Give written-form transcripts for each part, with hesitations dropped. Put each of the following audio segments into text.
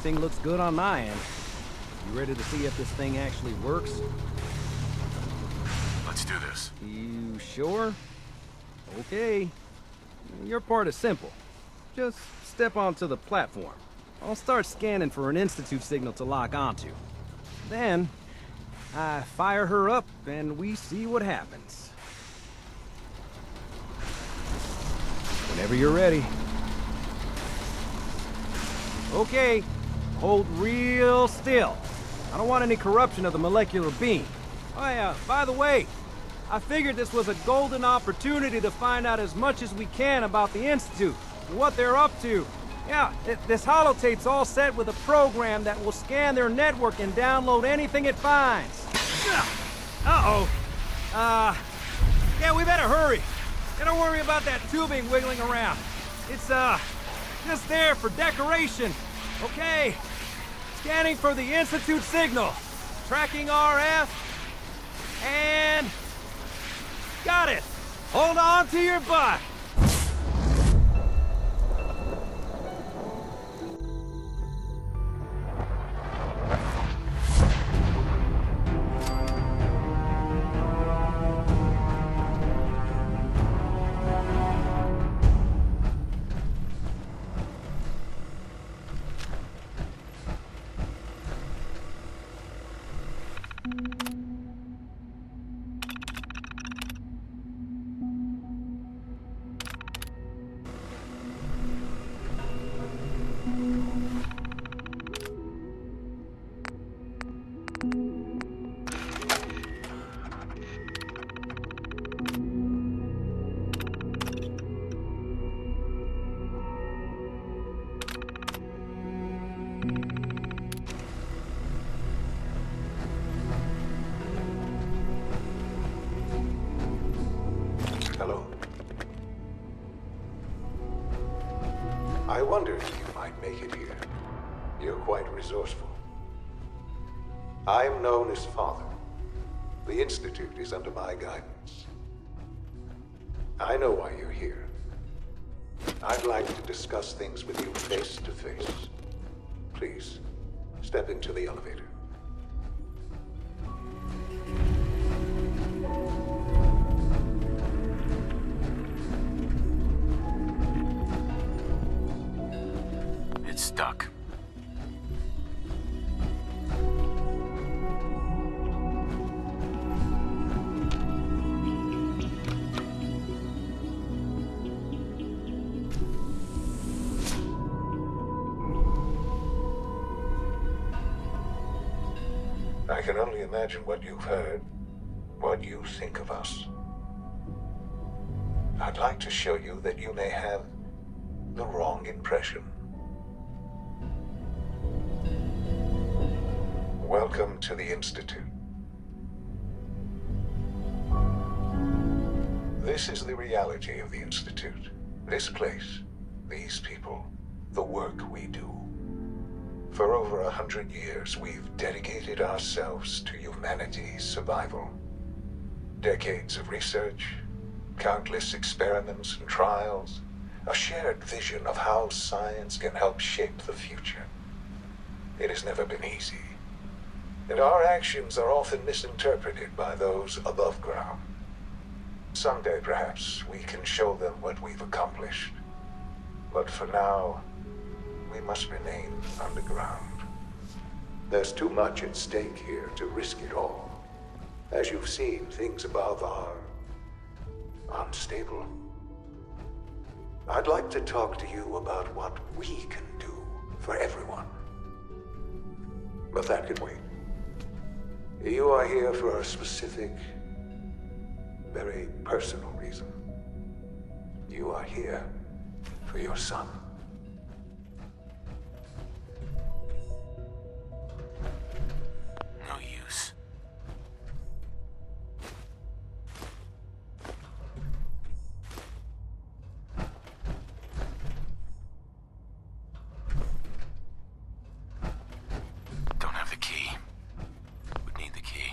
Everything looks good on my end. You ready to see if this thing actually works? Let's do this. You sure? Okay. Your part is simple. Just step onto the platform. I'll start scanning for an Institute signal to lock onto. Then, I fire her up and we see what happens. Whenever you're ready. Okay, hold real still. I don't want any corruption of the molecular beam. Oh yeah, by the way, I figured this was a golden opportunity to find out as much as we can about the Institute, and what they're up to. Yeah, this holotape's all set with a program that will scan their network and download anything it finds. Uh-oh. Yeah, we better hurry. And don't worry about that tubing wiggling around. It's, just there for decoration. Okay. Scanning for the Institute signal. Tracking RF. And... got it. Hold on to your butt. Hello. I wondered if you might make it here. You're quite resourceful. I'm known as Father. The Institute is under my guidance. I know why you're here. I'd like to discuss things with you face to face. Please, step into the elevator. It's stuck. I can only imagine what you've heard, what you think of us. I'd like to show you that you may have the wrong impression. Welcome to the Institute. This is the reality of the Institute. This place, these people, the work we do. For over 100 years, we've dedicated ourselves to humanity's survival. Decades of research, countless experiments and trials, a shared vision of how science can help shape the future. It has never been easy, and our actions are often misinterpreted by those above ground. Someday, perhaps, we can show them what we've accomplished. But for now, we must remain underground. There's too much at stake here to risk it all. As you've seen, things above are unstable. I'd like to talk to you about what we can do for everyone. But that can wait. You are here for a specific, very personal reason. You are here for your son. No use. Don't have the key. Would need the key.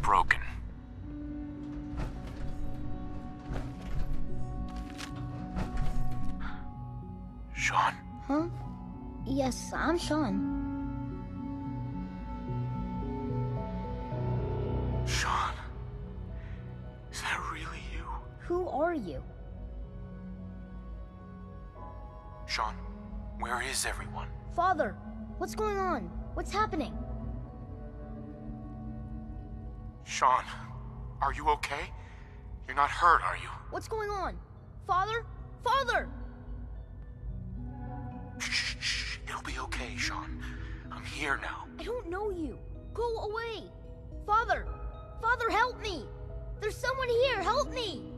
Broken. Sean? Huh? Yes, I'm Sean. Sean? Is that really you? Who are you? Sean, where is everyone? Father, what's going on? What's happening? Sean, are you okay? You're not hurt, are you? What's going on? Father? Father! Shh. It'll be okay, Sean. I'm here now. I don't know you. Go away. Father! Father, help me! There's someone here, help me!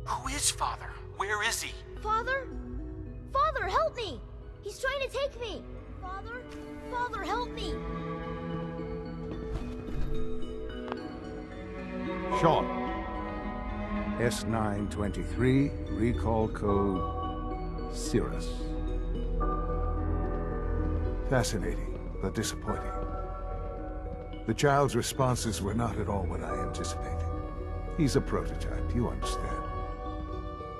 Who is Father? Where is he? Father? Father, help me! He's trying to take me! Father? Father, help me! Sean. S923, recall code Cirrus. Fascinating, but disappointing. The child's responses were not at all what I anticipated. He's a prototype, you understand.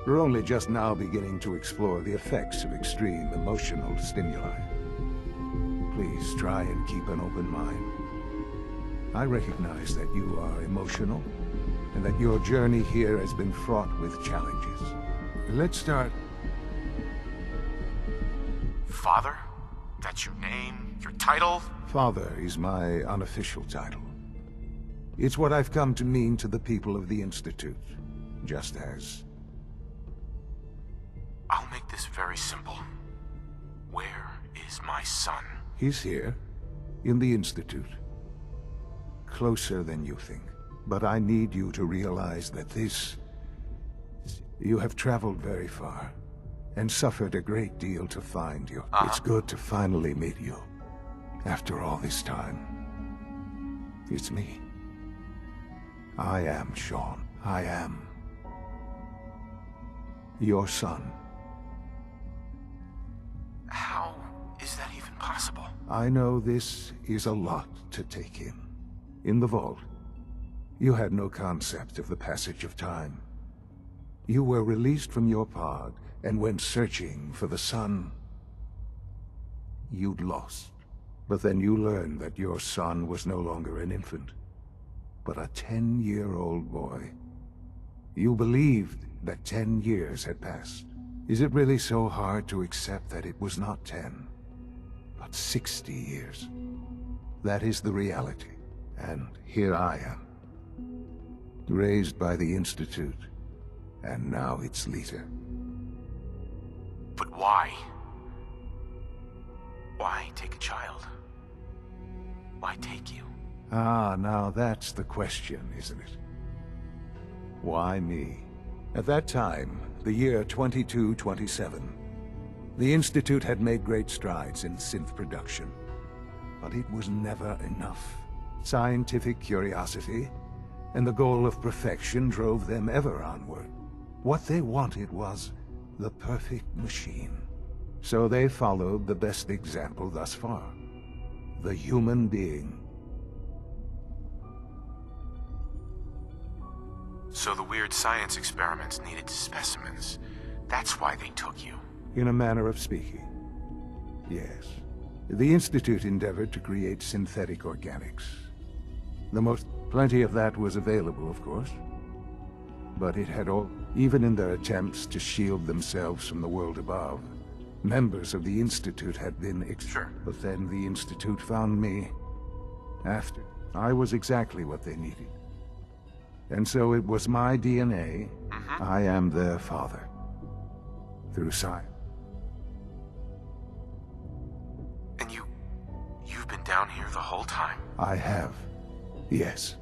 We're only just now beginning to explore the effects of extreme emotional stimuli. Please try and keep an open mind. I recognize that you are emotional, and that your journey here has been fraught with challenges. Let's start. Father? That's your name? Your title? Father is my unofficial title. It's what I've come to mean to the people of the Institute, just as... I'll make this very simple. Where is my son? He's here, in the Institute. Closer than you think. But I need you to realize that this... You have traveled very far, and suffered a great deal to find you. It's good to finally meet you, after all this time. It's me. I am Sean. I am... your son. How is that even possible? I know this is a lot to take in. In the vault, you had no concept of the passage of time. You were released from your pod and went searching for the son you'd lost. But then you learned that your son was no longer an infant, but a 10-year-old boy. You believed that 10 years had passed. Is it really so hard to accept that it was not 10, but 60 years? That is the reality. And here I am, raised by the Institute, and now its leader. But why? Why take a child? Why take you? Ah, now that's the question, isn't it? Why me? At that time, the year 2227, the Institute had made great strides in synth production. But it was never enough. Scientific curiosity and the goal of perfection drove them ever onward. What they wanted was the perfect machine. So they followed the best example thus far. The human being. So the weird science experiments needed specimens. That's why they took you. In a manner of speaking. Yes. The Institute endeavored to create synthetic organics. Plenty of that was available, of course. But it had all, even in their attempts to shield themselves from the world above, members of the Institute had been Sure. But then the Institute found me. After. I was exactly what they needed. And so it was my DNA. I am their father. Through science. And you've been down here the whole time? I have. Yes.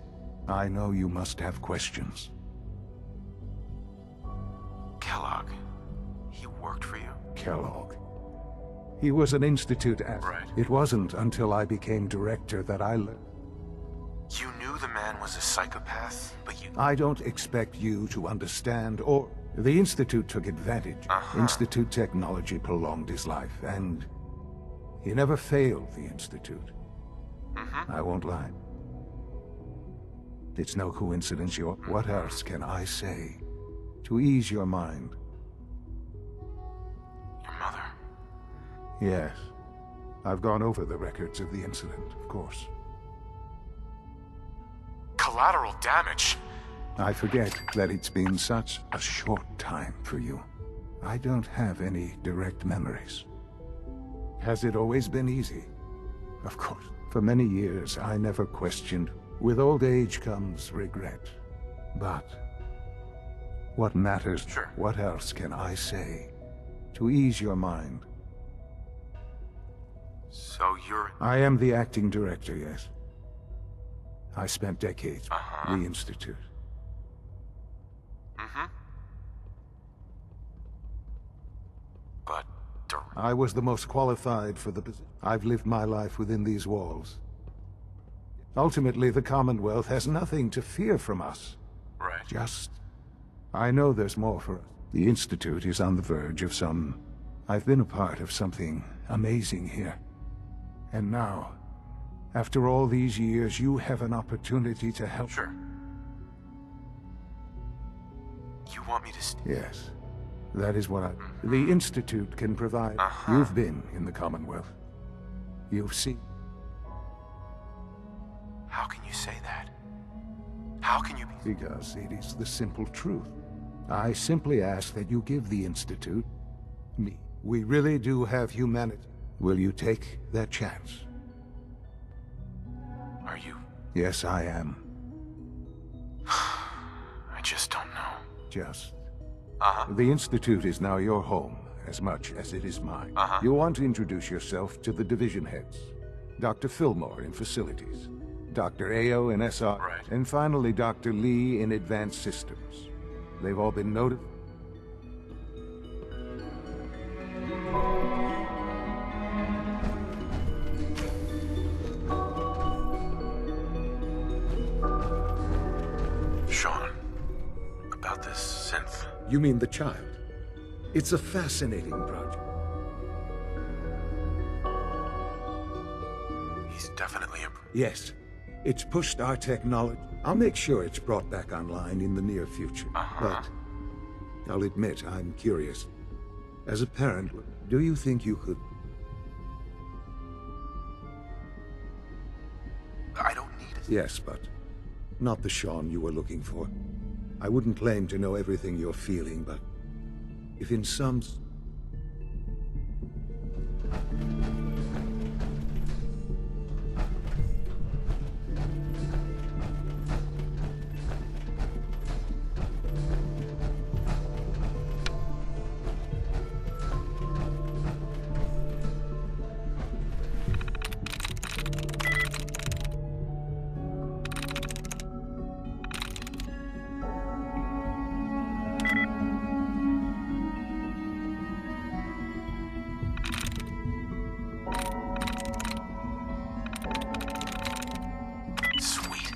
I know you must have questions. Kellogg, he worked for you? Kellogg. He was an Institute Right. It wasn't until I became director that I learned. You knew the man was a psychopath, but you... I don't expect you to understand or... The Institute took advantage. Institute technology prolonged his life, and... he never failed the Institute. I won't lie. It's no coincidence you're... What else can I say to ease your mind? Yes. I've gone over the records of the incident, of course. Collateral damage? I forget that it's been such a short time for you. I don't have any direct memories. Has it always been easy? Of course. For many years, I never questioned. With old age comes regret. But what matters? Sure. What else can I say to ease your mind? So you're... I am the acting director, yes. I spent decades at the Institute. But... I was the most qualified for the position. I've lived my life within these walls. Ultimately, the Commonwealth has nothing to fear from us. Right. I know there's more for us. The Institute is on the verge of I've been a part of something amazing here. And now, after all these years, you have an opportunity to help. Sure. You want me to Yes. That is what the Institute can provide. You've been in the Commonwealth. You've seen. How can you say that? How can you be... Because it is the simple truth. I simply ask that you give the Institute me. We really do have humanity. Will you take that chance? Are you... Yes, I am. I just don't know. The Institute is now your home, as much as it is mine. You want to introduce yourself to the division heads. Dr. Fillmore in Facilities, Dr. Ao in SR, Right. and finally Dr. Lee in Advanced Systems. They've all been noted. Sean, about this synth. You mean the child? It's a fascinating project. He's definitely a... Yes, it's pushed our technology. I'll make sure it's brought back online in the near future. But I'll admit I'm curious. As a parent, do you think you could... I don't need it. Yes, but not the Sean you were looking for. I wouldn't claim to know everything you're feeling, but if in some... Sweet.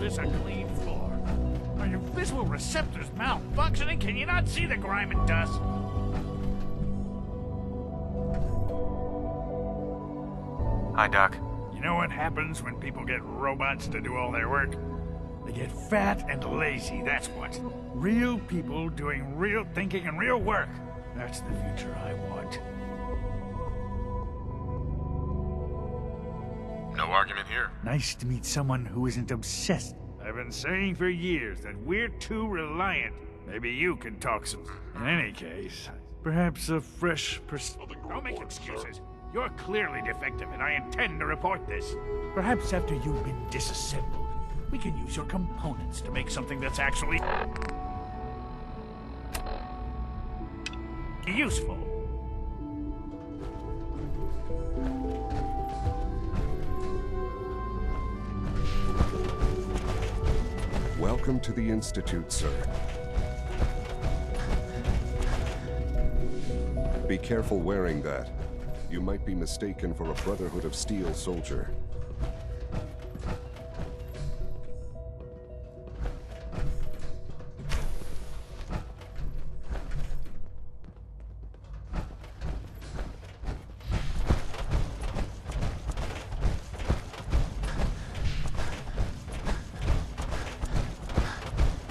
this a clean floor? Are your visual receptors malfunctioning? Can you not see the grime and dust? Hi, Doc. You know what happens when people get robots to do all their work? They get fat and lazy, that's what. Real people doing real thinking and real work. That's the future I want. No argument here. Nice to meet someone who isn't obsessed. I've been saying for years that we're too reliant. Maybe you can talk some. In any case, perhaps a fresh perspective. Don't make excuses. You're clearly defective, and I intend to report this. Perhaps after you've been disassembled, we can use your components to make something that's actually useful. Welcome to the Institute, sir. Be careful wearing that. You might be mistaken for a Brotherhood of Steel soldier.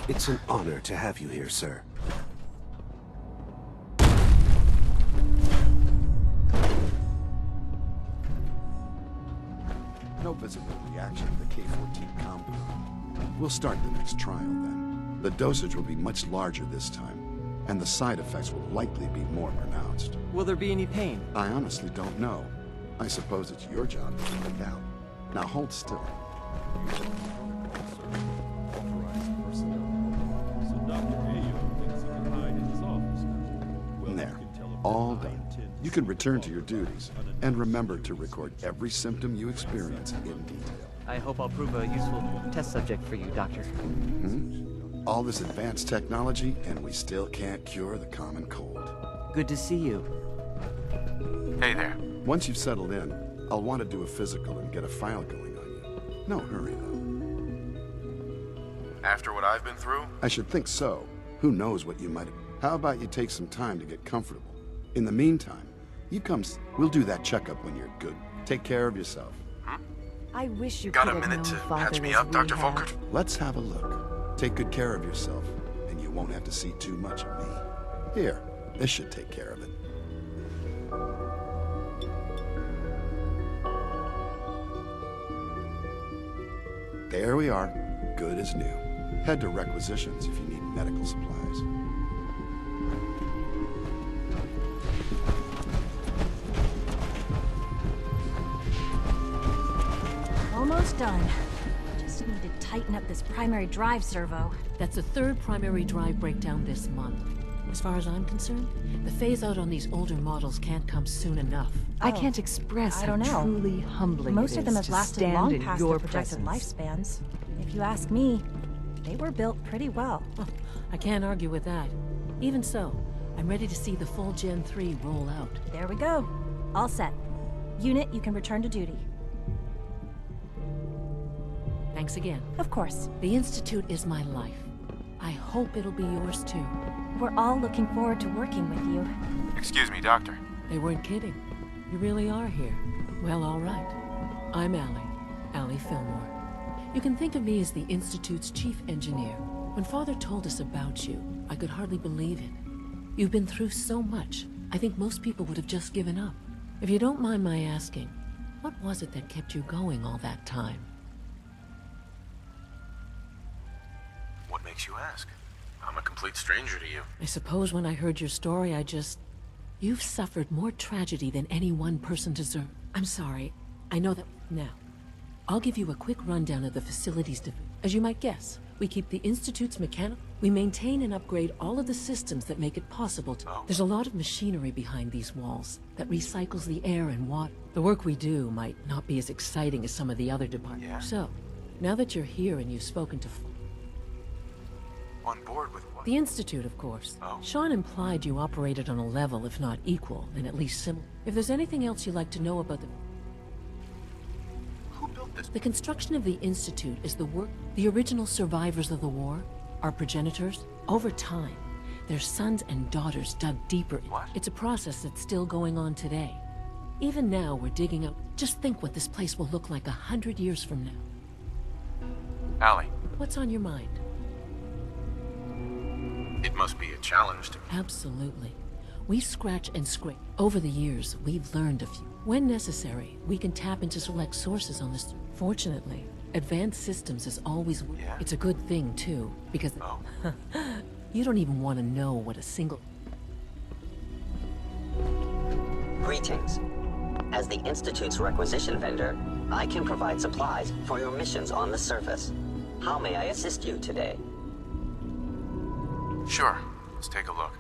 It's an honor to have you here, sir. No visible reaction to the K-14 compound. We'll start the next trial then. The dosage will be much larger this time, and the side effects will likely be more pronounced. Will there be any pain? I honestly don't know. I suppose it's your job to find out. Now hold still. There. All done. You can return to your duties, and remember to record every symptom you experience in detail. I hope I'll prove a useful test subject for you, Doctor. All this advanced technology, and we still can't cure the common cold. Good to see you. Hey there. Once you've settled in, I'll want to do a physical and get a file going on you. No hurry, though. After what I've been through? I should think so. Who knows what you might have... How about you take some time to get comfortable? In the meantime, we'll do that checkup when you're good. Take care of yourself. I wish you Got could a have minute known to Father patch me as up, we Dr. have. Volkert? Let's have a look. Take good care of yourself, and you won't have to see too much of me. Here, this should take care of it. There we are. Good as new. Head to requisitions if you need medical supplies. Almost done. Just need to tighten up this primary drive servo. That's the third primary drive breakdown this month. As far as I'm concerned, the phase-out on these older models can't come soon enough. I can't express I don't know. truly humbling Most of them have lasted long past their your projected presence. lifespans. If you ask me, they were built pretty well. I can't argue with that. Even so, I'm ready to see the full Gen 3 roll out. There we go. All set. Unit, you can return to duty. Thanks again. Of course. The Institute is my life. I hope it'll be yours too. We're all looking forward to working with you. Excuse me, Doctor. They weren't kidding. You really are here. Well, all right. I'm Allie Fillmore. You can think of me as the Institute's chief engineer. When Father told us about you, I could hardly believe it. You've been through so much, I think most people would have just given up. If you don't mind my asking, what was it that kept you going all that time? What makes you ask? I'm a complete stranger to you. I suppose when I heard your story, You've suffered more tragedy than any one person deserves. I'm sorry. I know that... Now, I'll give you a quick rundown of the facilities division. As you might guess, we keep the Institute's mechanical... We maintain and upgrade all of the systems that make it possible to... There's a lot of machinery behind these walls that recycles the air and water. The work we do might not be as exciting as some of the other departments. Yeah? So, now that you're here and you've spoken to... On board with what? The Institute, of course. Oh. Sean implied you operated on a level, if not equal, then at least similar. If there's anything else you'd like to know about the... Who built The construction of the Institute is the work... The original survivors of the war, our progenitors, over time, their sons and daughters dug deeper. What? It's a process that's still going on today. Even now, we're digging out... Just think what this place will look like 100 years from now. Allie, What's on your mind? it must be a challenge to... Absolutely. We scratch and scrape. Over the years, we've learned a few. When necessary, we can tap into select sources on this. Fortunately, advanced systems is always... Yeah? It's a good thing, too, because... Oh. You don't even want to know what a single... Greetings. As the Institute's requisition vendor, I can provide supplies for your missions on the surface. How may I assist you today? Sure. Let's take a look.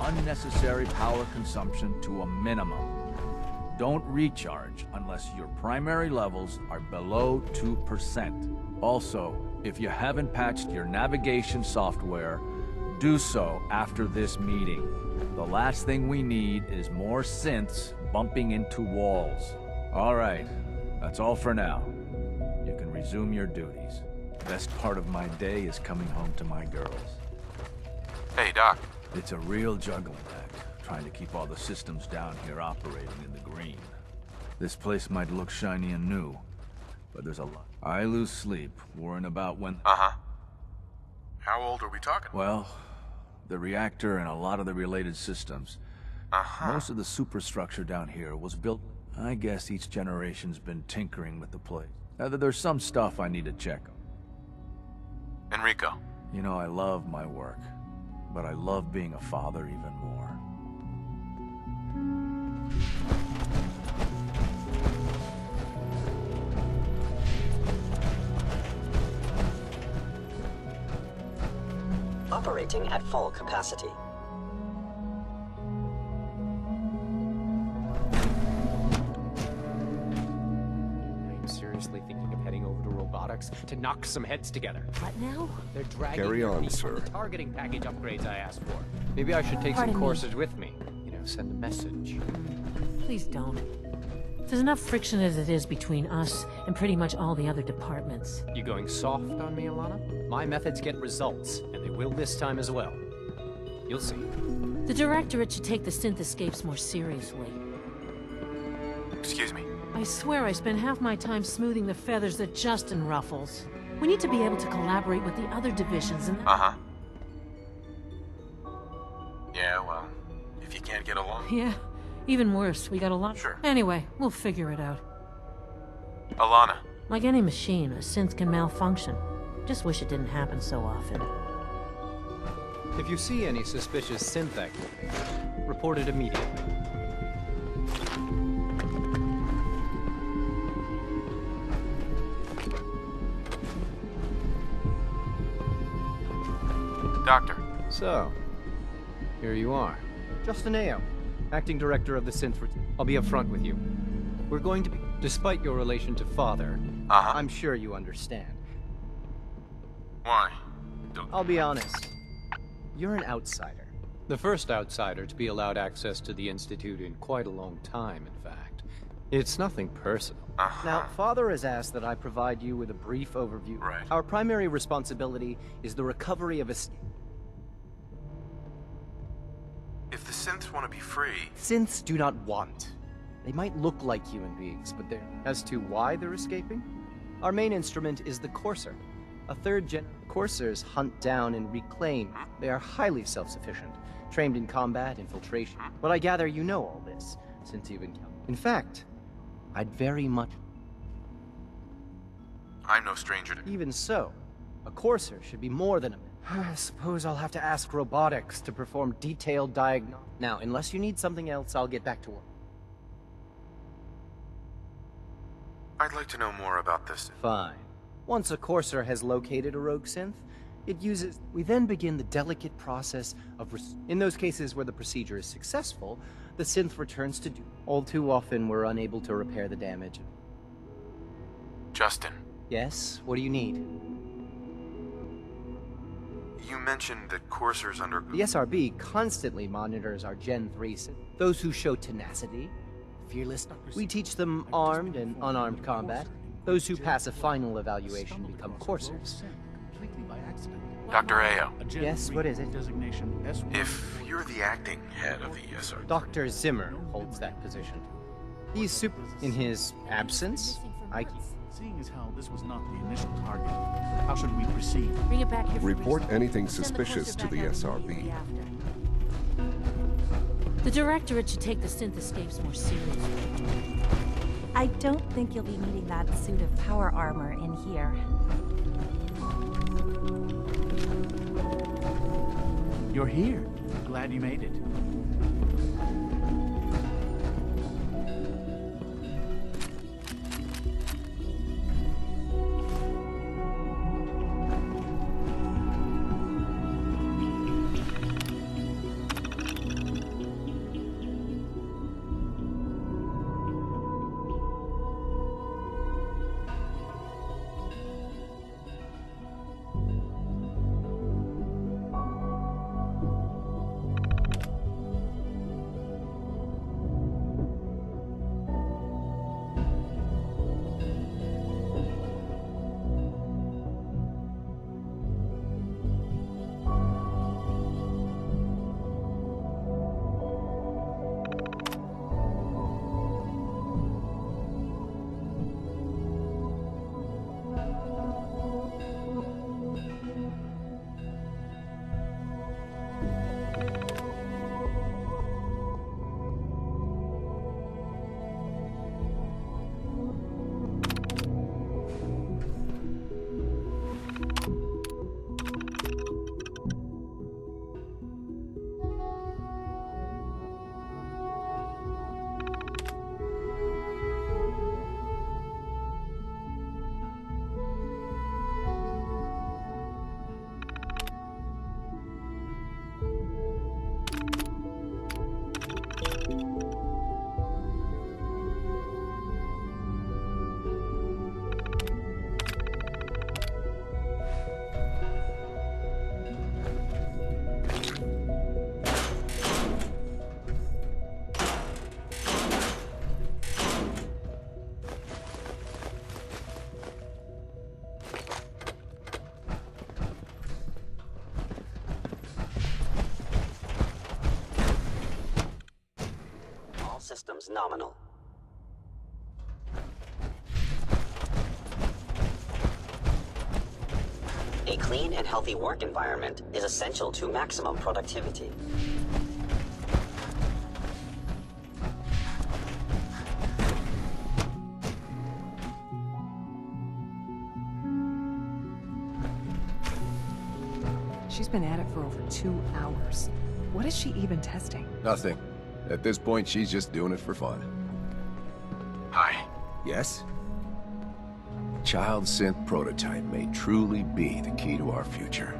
Unnecessary power consumption to a minimum. Don't recharge unless your primary levels are below 2%. Also, if you haven't patched your navigation software, do so after this meeting. The last thing we need is more synths bumping into walls. All right, that's all for now. You can resume your duties. Best part of my day is coming home to my girls. Hey, Doc. It's a real juggling act, trying to keep all the systems down here operating in the green. This place might look shiny and new, but there's a lot. I lose sleep worrying about when... Uh-huh. How old are we talking? Well, the reactor and a lot of the related systems. Most of the superstructure down here was built... I guess each generation's been tinkering with the place. There's some stuff I need to check. Enrico. You know, I love my work. But I love being a father even more. Operating at full capacity. I'm seriously thinking of heading over to robotics to knock some heads together. What now? They're dragging Carry on, me for sir. the targeting package upgrades I asked for. Maybe I should take some courses with me. You know, send a message. Please don't. There's enough friction as it is between us and pretty much all the other departments. You going soft on me, Alana? My methods get results, and they will this time as well. You'll see. The Directorate should take the synth escapes more seriously. Excuse me. I swear I spend half my time smoothing the feathers that Justin ruffles. We need to be able to collaborate with the other divisions and... Uh-huh. Yeah, well, if you can't get along... Yeah, even worse, we got a lot... Sure. Anyway, we'll figure it out. Alana. Like any machine, a synth can malfunction. Just wish it didn't happen so often. If you see any suspicious synth activity, report it immediately. Doctor. So, here you are. Justin Ayo, acting director of the synth. I'll be upfront with you. We're going to be... Despite your relation to Father, I'm sure you understand. Why? I'll be honest. You're an outsider. The first outsider to be allowed access to the Institute in quite a long time, in fact. It's nothing personal. Now, Father has asked that I provide you with a brief overview. Right. Our primary responsibility is the recovery of a... If the synths want to be free... Synths do not want. They might look like human beings, but they're... As to why they're escaping? Our main instrument is the Courser. A third-gen... Coursers hunt down and reclaim. They are highly self-sufficient, trained in combat, infiltration. But I gather you know all this, since you've encountered... In fact, I'd very much... I'm no stranger to... Even so, a Courser should be more than a... I suppose I'll have to ask robotics to perform detailed diagnostics. Now, unless you need something else, I'll get back to work. I'd like to know more about this. Fine. Once a Courser has located a rogue synth, it uses... We then begin the delicate process of... In those cases where the procedure is successful, the synth returns to do. All too often, we're unable to repair the damage. Justin. Yes? What do you need? You mentioned that coursers under... The SRB constantly monitors our Gen 3 synth. Those who show tenacity, fearlessness. We teach them armed and unarmed combat. Those who pass a final evaluation become coursers. Dr. Ayo. Yes, what is it? If you're the acting head of the SRB... Dr. Zimmer holds that position. He's super... In his absence, I... Seeing as how this was not the initial target, how should we proceed? Bring it back here. Report anything suspicious to the SRB. The Directorate should take the synth escapes more seriously. I don't think you'll be needing that suit of power armor in here. You're here. Glad you made it. Systems nominal. A clean and healthy work environment is essential to maximum productivity. She's been at it for over 2 hours. What is she even testing? Nothing. At this point, she's just doing it for fun. Hi. Yes? Child synth prototype may truly be the key to our future.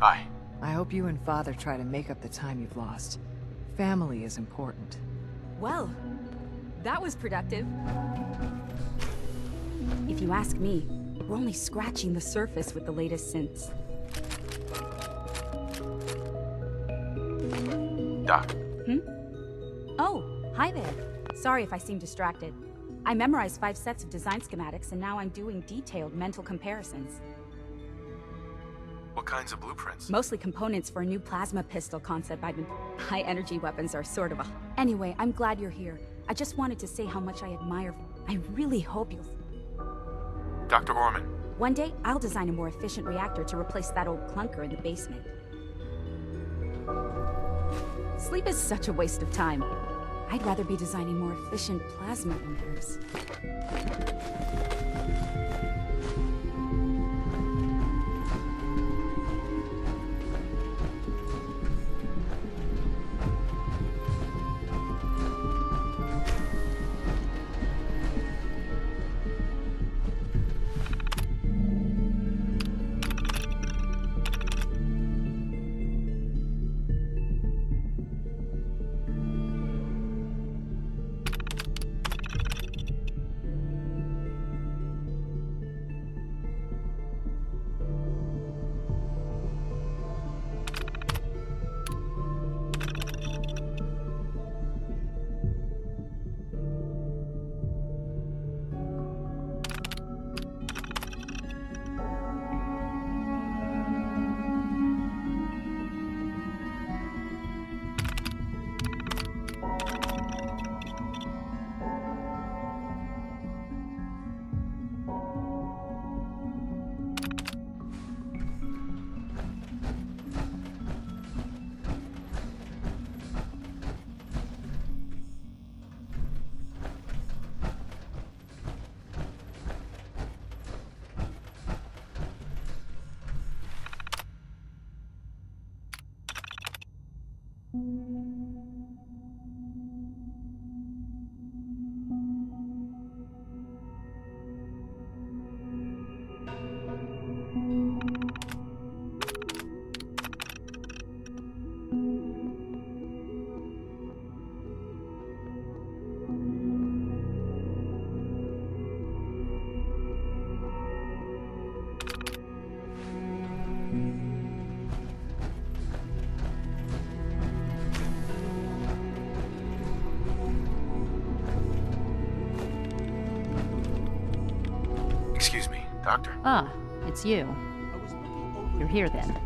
Hi. I hope you and Father try to make up the time you've lost. Family is important. Well, that was productive. If you ask me, we're only scratching the surface with the latest synths. Doc. Oh, hi there. Sorry if I seem distracted. I memorized 5 sets of design schematics and now I'm doing detailed mental comparisons. What kinds of blueprints? Mostly components for a new plasma pistol concept I've been... High-energy weapons are sort of a... Anyway, I'm glad you're here. I just wanted to say how much I admire... I really hope you'll... Dr. Orman. One day, I'll design a more efficient reactor to replace that old clunker in the basement. Sleep is such a waste of time. I'd rather be designing more efficient plasma emitters. Excuse me, Doctor. Ah, it's you. You're here then.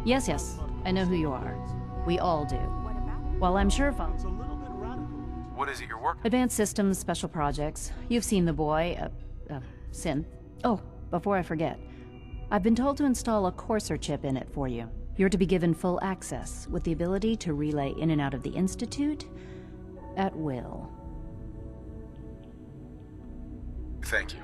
Yes, I know who you are. We all do. Well, I'm sure What is it you're working? Advanced Systems, Special Projects. You've seen the boy, Synth. Oh, before I forget. I've been told to install a courser chip in it for you. You're to be given full access, with the ability to relay in and out of the Institute at will. Thank you.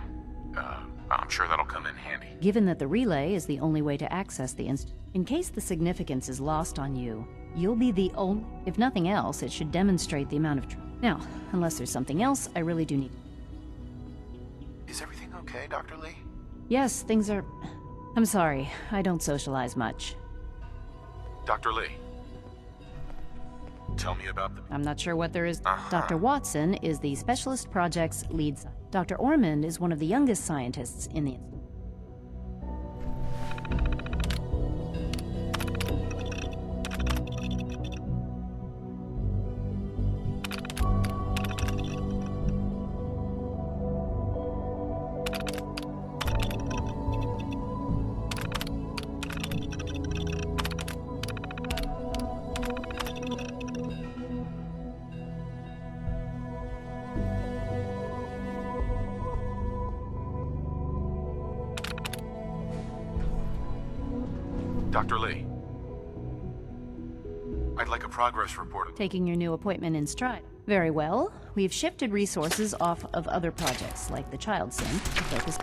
I'm sure that'll come in handy. Given that the relay is the only way to access the Institute, in case the significance is lost on you, you'll be the only... If nothing else, it should demonstrate the amount of... Now, unless there's something else, I really do need... Is everything okay, Dr. Lee? Yes, things are... I'm sorry, I don't socialize much. Dr. Lee. Tell me about the... I'm not sure what there is... Dr. Watson is the Specialist Projects lead... Dr. Ormond is one of the youngest scientists in the... Dr. Lee. I'd like a progress report. Taking your new appointment in stride. Very well. We've shifted resources off of other projects, like the child synth, to focus...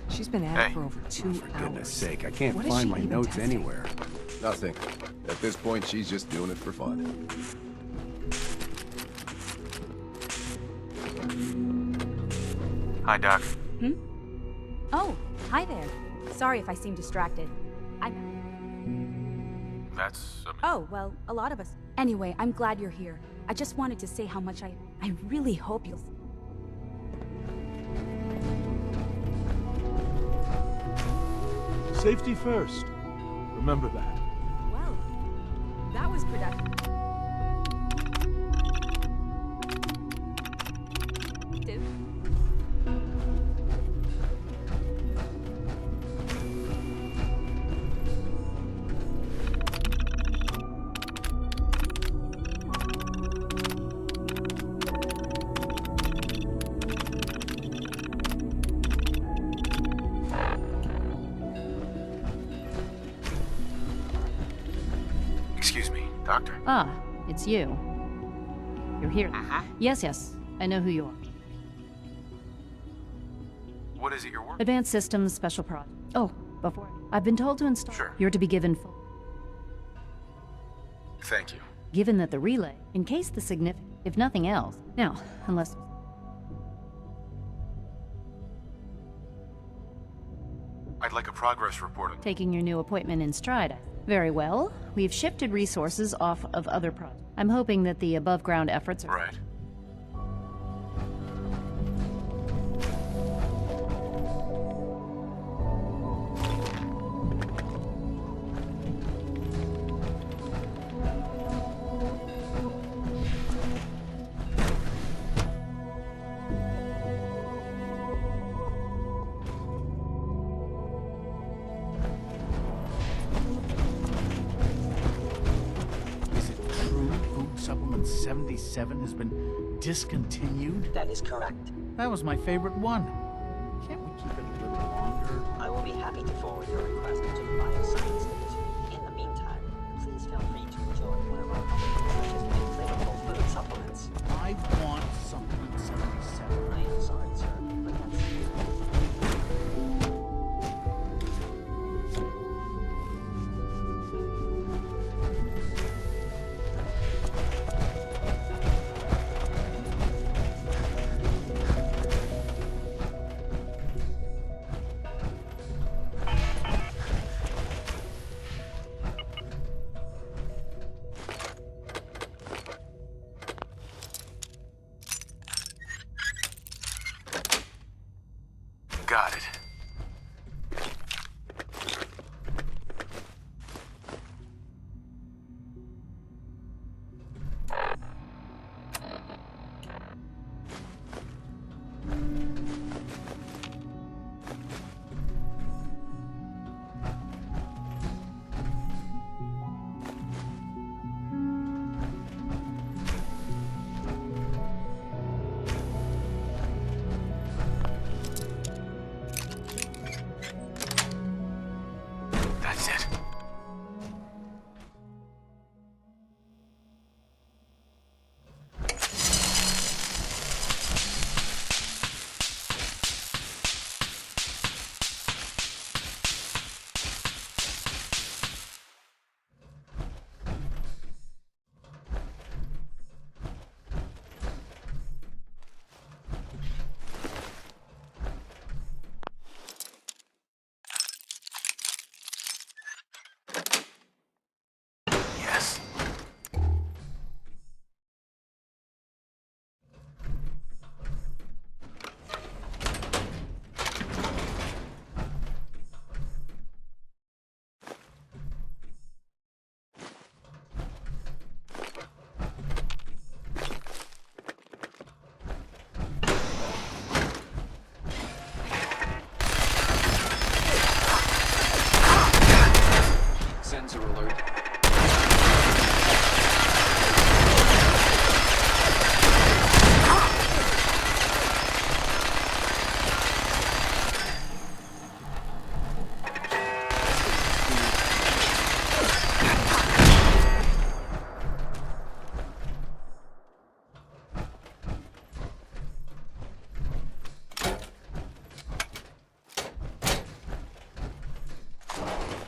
She's been at it for over 2 hours. For goodness sake, I can't What is find she my even notes testing? anywhere. Nothing. At this point, she's just doing it for fun. Hi, Doc. Oh, hi there. Sorry if I seem distracted. That's... Oh, well, a lot of us. Anyway, I'm glad you're here. I just wanted to say how much I really hope you'll... Safety first. Remember that. Well, that was productive. Excuse me, Doctor. Ah, it's you. You're here. Yes, I know who you are. What is it you're working? Advanced Systems Special Project. Oh, before. I've been told to install. Sure. You're to be given full. Thank you. Given that the relay, in case the significant, if nothing else. Now, unless. I'd like a progress report. Taking your new appointment in stride. Very well. We've shifted resources off of other projects. I'm hoping that the above-ground efforts are... Right. Supplement 77 has been discontinued? That is correct. That was my favorite one. Can't we keep it a little longer? I will be happy to forward your request to the Bioscience Division. In the meantime, please feel free to enjoy one of our other delicious and flavorful food supplements. I want supplement 77. I am sorry, sir, but that's... Got it. That's it. Yes. Sensor alert.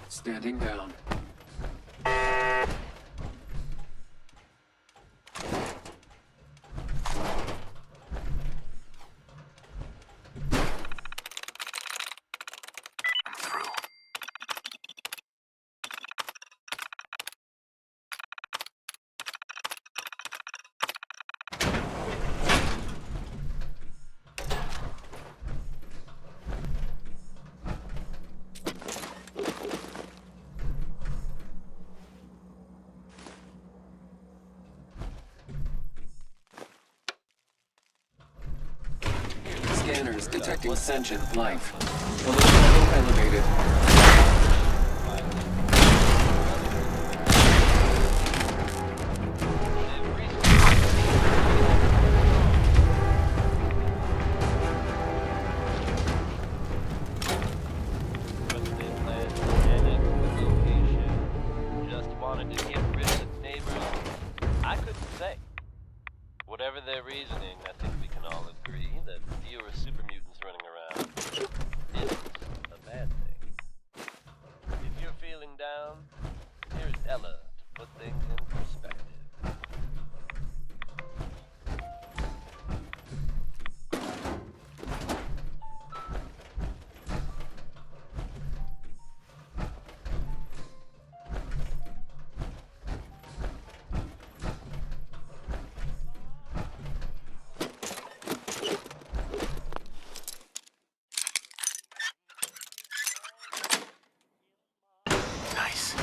Standing down. I'm through. Scanners detecting sentient life. Alert level elevated. Just wanted to get rid of reasoning, I think we can all agree that fewer super mutants running around isn't a bad thing. If you're feeling down, here's Ella to put things in perspective. Nice.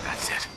That's it.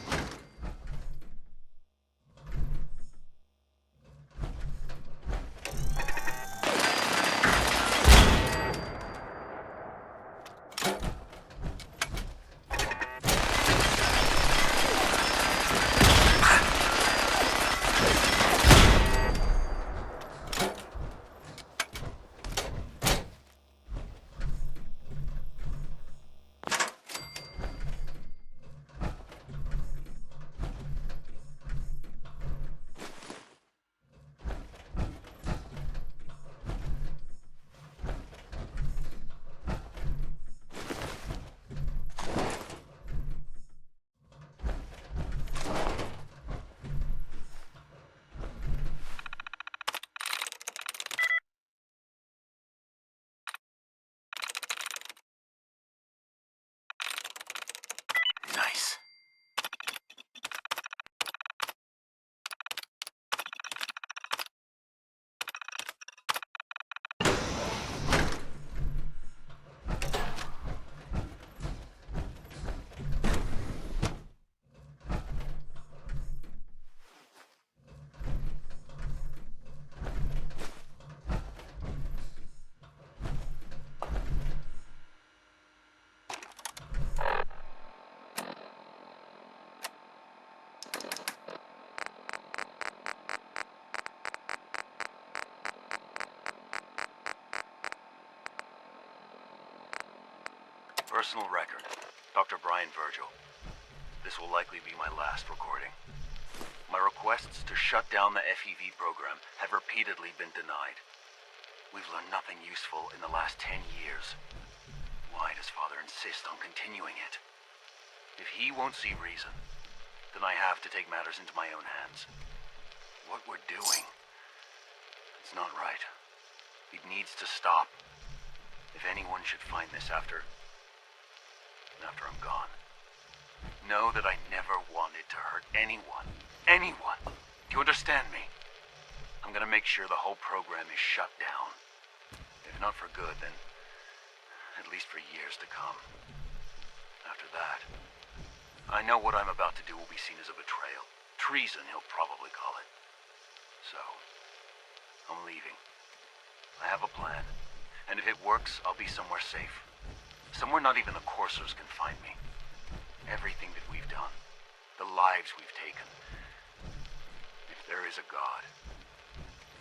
Nice. Personal record, Dr. Brian Virgil. This will likely be my last recording. My requests to shut down the FEV program have repeatedly been denied. We've learned nothing useful in the last 10 years. Why does Father insist on continuing it? If he won't see reason, then I have to take matters into my own hands. What we're doing, it's not right. It needs to stop. If anyone should find this after I'm gone, know that I never wanted to hurt anyone. Anyone! Do you understand me? I'm gonna make sure the whole program is shut down. If not for good, then at least for years to come. After that, I know what I'm about to do will be seen as a betrayal. Treason, he'll probably call it. So, I'm leaving. I have a plan, and if it works, I'll be somewhere safe. Somewhere not even the coursers can find me. Everything that we've done, the lives we've taken. If there is a God,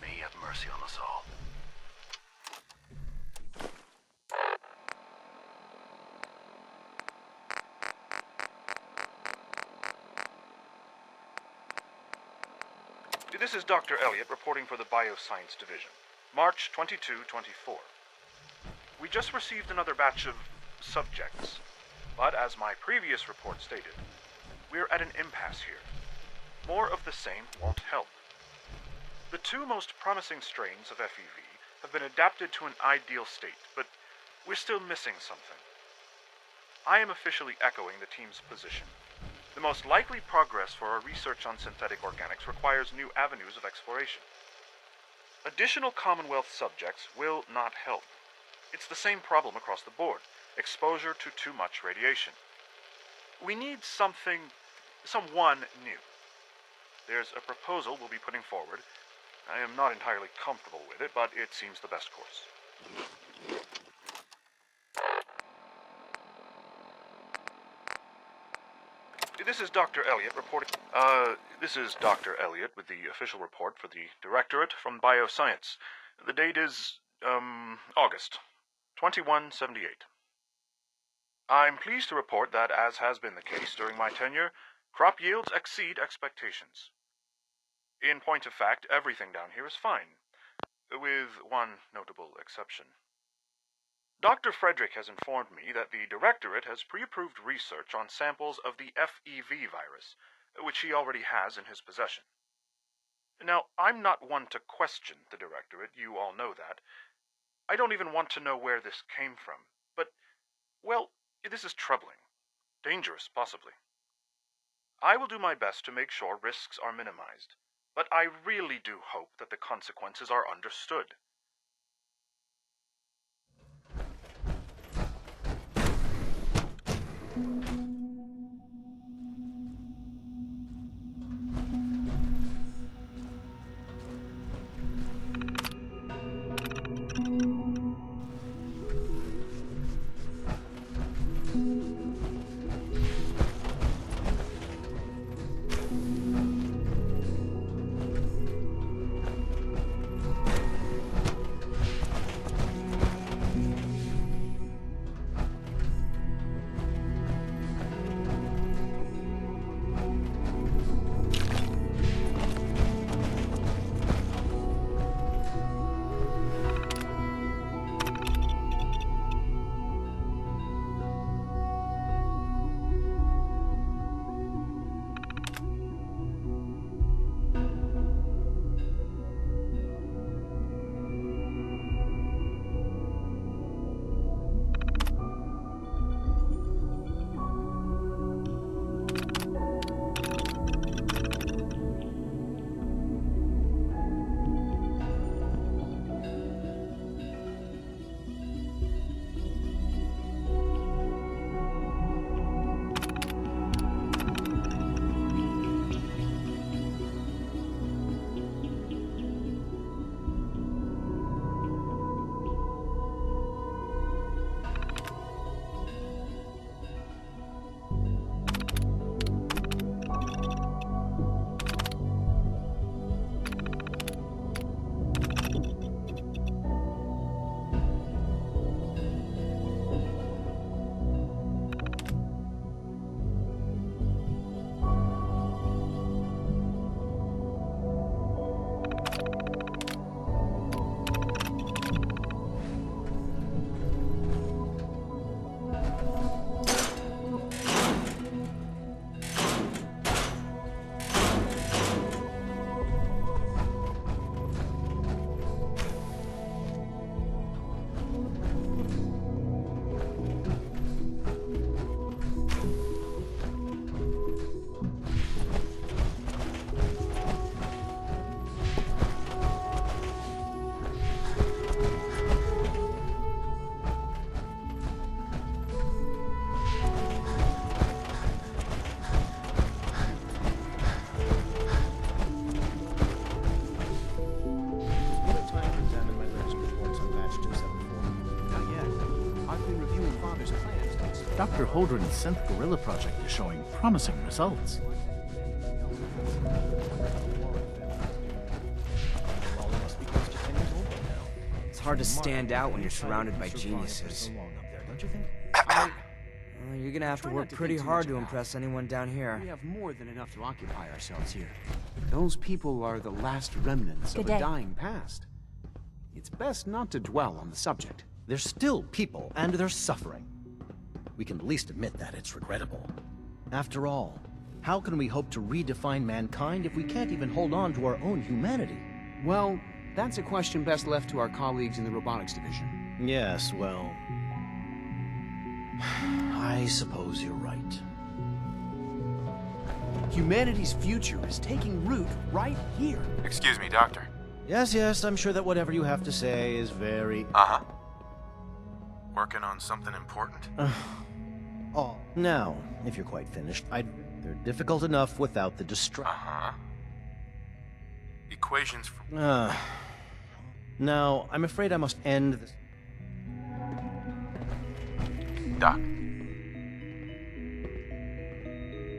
may he have mercy on us all. This is Dr. Elliot reporting for the Bioscience Division. March 22-24. We just received another batch of subjects, but as my previous report stated, we're at an impasse here. More of the same won't help. The two most promising strains of FEV have been adapted to an ideal state, but we're still missing something. I am officially echoing the team's position. The most likely progress for our research on synthetic organics requires new avenues of exploration. Additional Commonwealth subjects will not help. It's the same problem across the board: exposure to too much radiation. We need someone new. There's a proposal we'll be putting forward. I am not entirely comfortable with it, but it seems the best course. This is Dr. Elliot reporting. This is Dr. Elliot with the official report for the Directorate from Bioscience. The date is, August 2178. I'm pleased to report that, as has been the case during my tenure, crop yields exceed expectations. In point of fact, everything down here is fine, with one notable exception. Dr. Frederick has informed me that the Directorate has pre-approved research on samples of the FEV virus, which he already has in his possession. Now, I'm not one to question the Directorate, you all know that. I don't even want to know where this came from, but, well, this is troubling. Dangerous, possibly. I will do my best to make sure risks are minimized, but I really do hope that the consequences are understood. Dr. Holdren's synth gorilla project is showing promising results. It's hard to stand out when you're surrounded by geniuses. You're gonna have to work pretty hard to impress anyone down here. We have more than enough to occupy ourselves here. Those people are the last remnants of a dying past. It's best not to dwell on the subject. They're still people, and they're suffering. We can at least admit that it's regrettable. After all, how can we hope to redefine mankind if we can't even hold on to our own humanity? Well, that's a question best left to our colleagues in the robotics division. Yes, well... I suppose you're right. Humanity's future is taking root right here. Excuse me, Doctor. Yes, I'm sure that whatever you have to say is very... Uh-huh. Working on something important? Oh. Now, if you're quite finished, they're difficult enough without the Uh-huh. Equations for... Now, I'm afraid I must end this... Doc.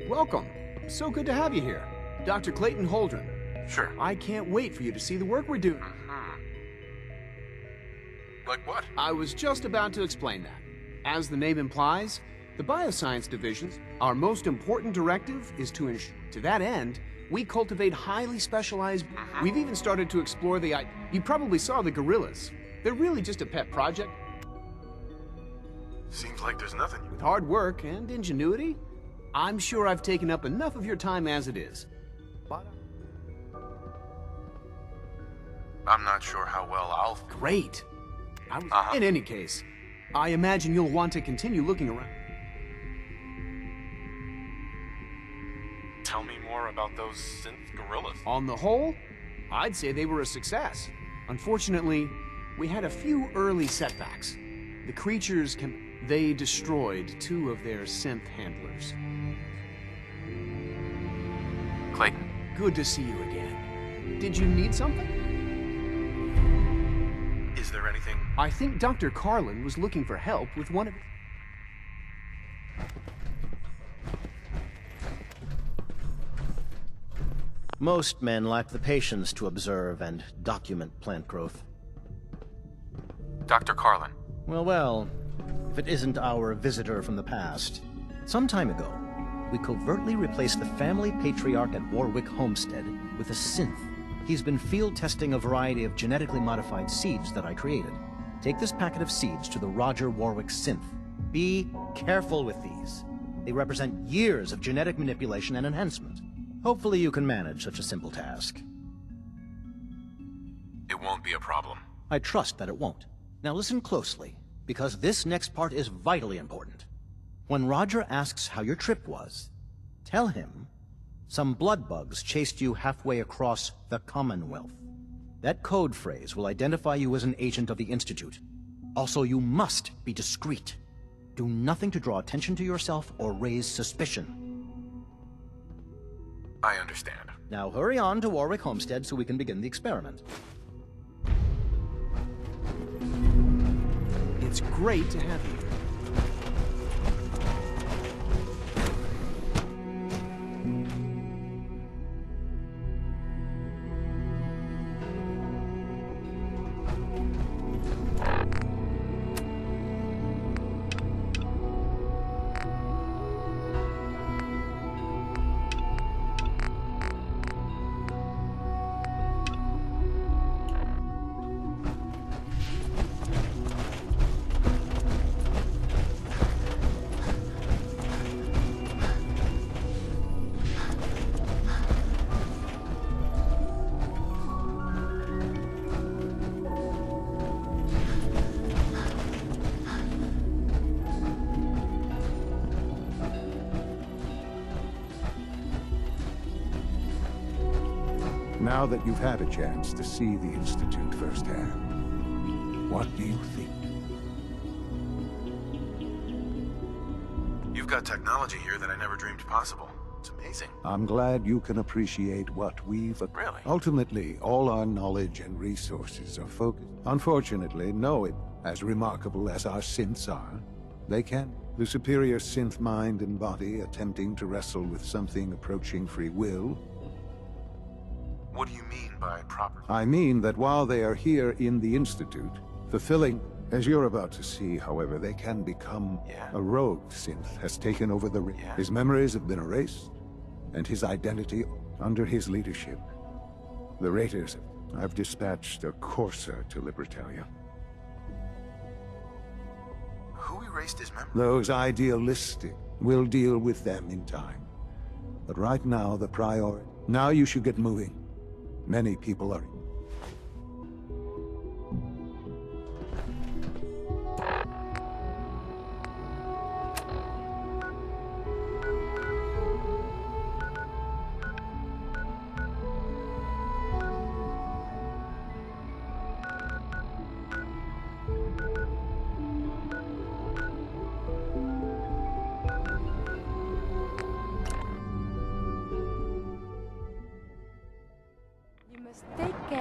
Welcome. So good to have you here. Dr. Clayton Holdren. Sure. I can't wait for you to see the work we're doing. Like what? I was just about to explain that. As the name implies, the bioscience divisions, our most important directive is to ensure. To that end, we cultivate highly specialized... We've even started to explore the... You probably saw the gorillas. They're really just a pet project. Seems like there's nothing. With hard work and ingenuity, I'm sure I've taken up enough of your time as it is. But... I'm not sure how well I'll... Great. In any case, I imagine you'll want to continue looking around. Tell me more about those synth gorillas. On the whole, I'd say they were a success. Unfortunately, we had a few early setbacks. The creatures they destroyed 2 of their synth handlers. Clayton. Good to see you again. Did you need something? Is there anything? I think Dr. Carlin was looking for help with one of... Most men lack the patience to observe and document plant growth. Dr. Carlin. Well, if it isn't our visitor from the past. Some time ago, we covertly replaced the family patriarch at Warwick Homestead with a synth. He's been field testing a variety of genetically modified seeds that I created. Take this packet of seeds to the Roger Warwick synth. Be careful with these. They represent years of genetic manipulation and enhancement. Hopefully you can manage such a simple task. It won't be a problem. I trust that it won't. Now listen closely, because this next part is vitally important. When Roger asks how your trip was, tell him some blood bugs chased you halfway across the Commonwealth. That code phrase will identify you as an agent of the Institute. Also, you must be discreet. Do nothing to draw attention to yourself or raise suspicion. I understand. Now hurry on to Warwick Homestead so we can begin the experiment. It's great to have you. Now that you've had a chance to see the Institute firsthand, what do you think? You've got technology here that I never dreamed possible. It's amazing. I'm glad you can appreciate what we've... Really? Ultimately, all our knowledge and resources are focused. Unfortunately, as remarkable as our synths are, they can. The superior synth mind and body attempting to wrestle with something approaching free will. What do you mean by proper? I mean that while they are here in the Institute, fulfilling, as you're about to see, however, they can become a rogue synth has taken over the... His memories have been erased, and his identity under his leadership. The Raiders, I've dispatched a courser to Libertalia. Who erased his memory? Those idealistic. We'll deal with them in time. But right now, the priority... Now you should get moving. Many people are...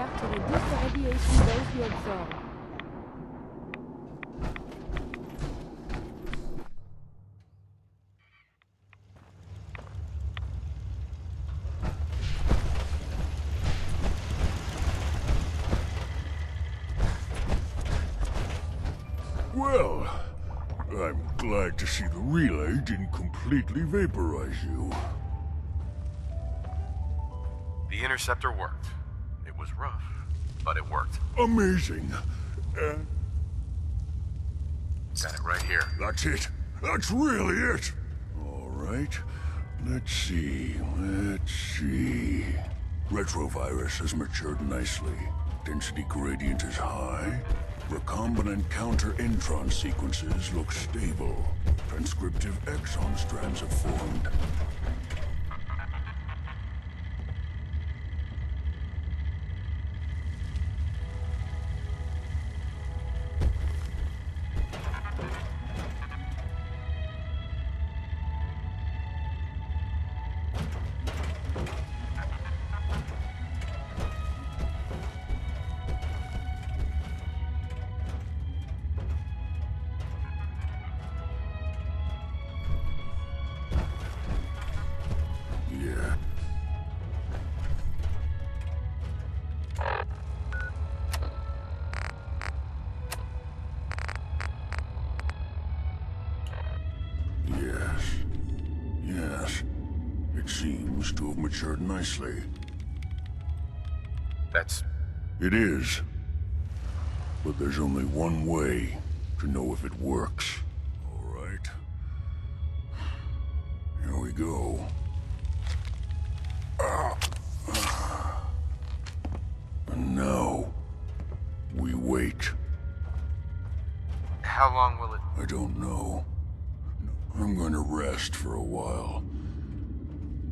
air to reduce the radiation dose you absorb. Well, I'm glad to see the relay didn't completely vaporize you. The interceptor worked. It was rough, but it worked. Amazing. Got it right here. That's it. That's really it. All right. Let's see. Retrovirus has matured nicely. Density gradient is high. Recombinant counter-intron sequences look stable. Transcriptive exon strands have formed. Yes. It seems to have matured nicely. It is. But there's only one way to know if it works. All right. Here we go. And now, we wait. How long will it... I don't know. I'm going to rest for a while.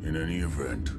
In any event.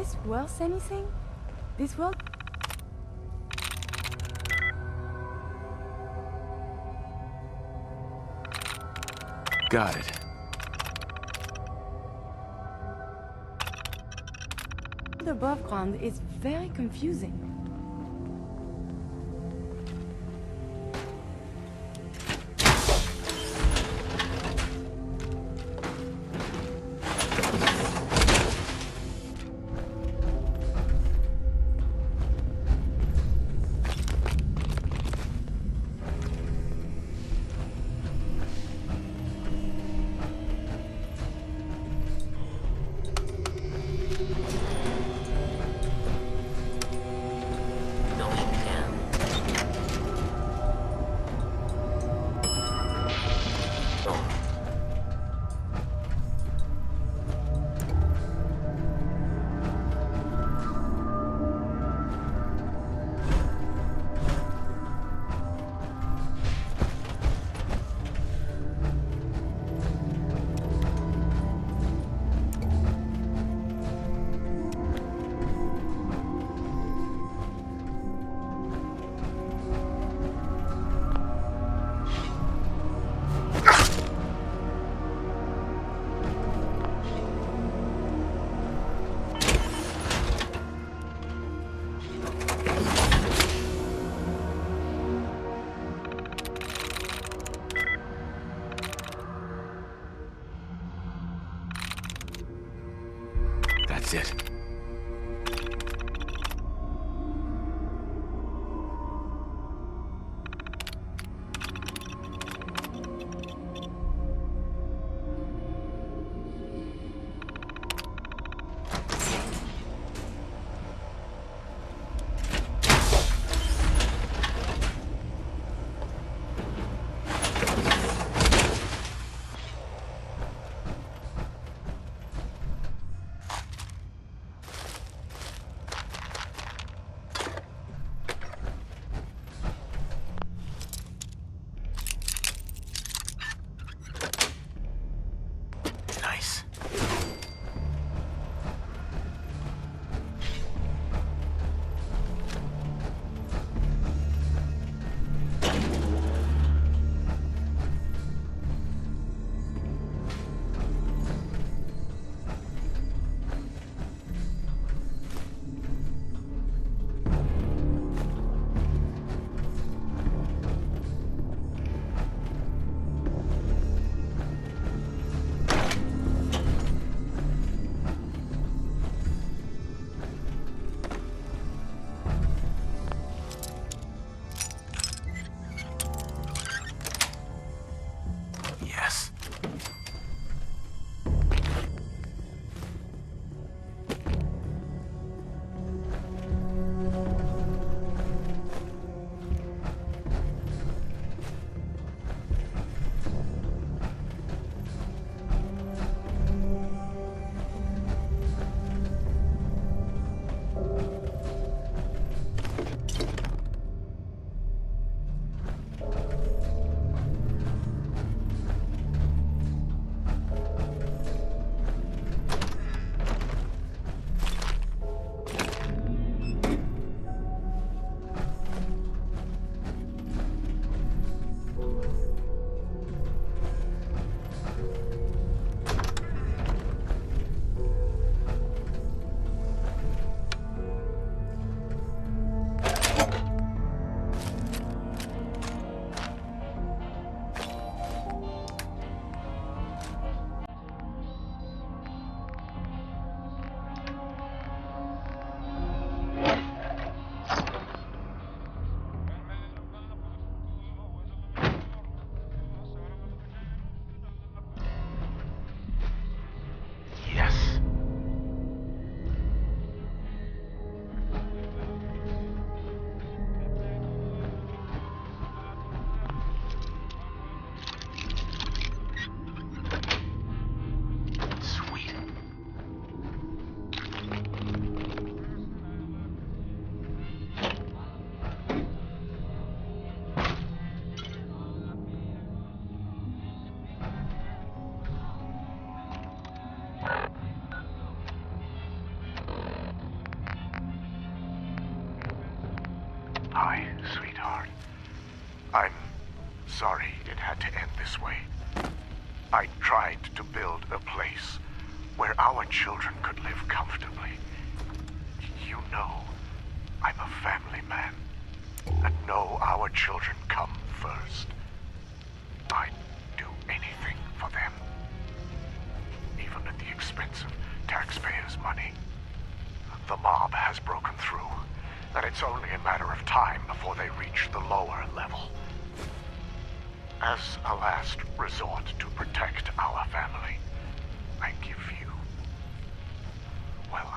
this worth anything? This world... Got it. The above ground is very confusing. That's it. Hi, sweetheart. I'm sorry it had to end this way. I tried to build a place where our children could live comfortably. You know, I'm a family man, and know our children come first. I'd do anything for them, even at the expense of taxpayers' money. The mob has broken through, and it's only a matter of time before they reach the lower level. As a last resort to protect our family, I give you... well,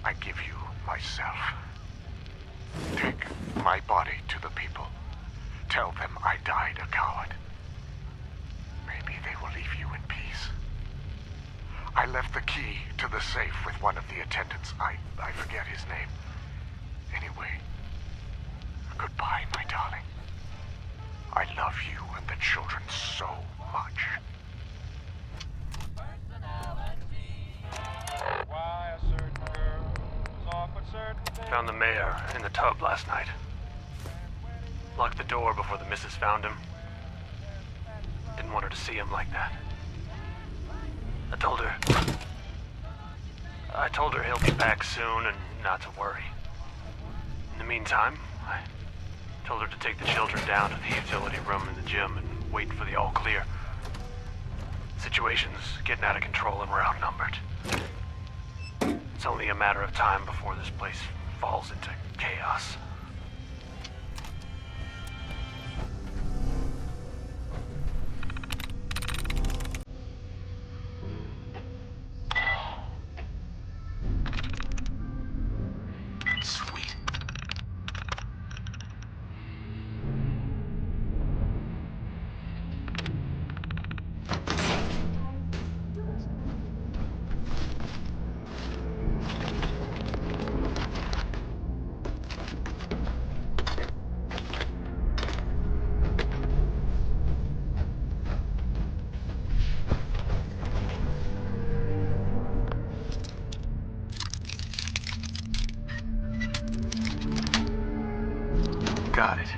I give you myself. Take my body to the people. Tell them I died a coward. Maybe they will leave you in peace. I left the key to the safe with one of the attendants. I forget his name. Anyway, goodbye, my darling. I love you and the children so much. Found the mayor in the tub last night. Locked the door before the missus found him. Didn't want her to see him like that. I told her he'll be back soon and not to worry. In the meantime, I told her to take the children down to the utility room in the gym and wait for the all clear. Situation's getting out of control and we're outnumbered. It's only a matter of time before this place falls into chaos. Got it.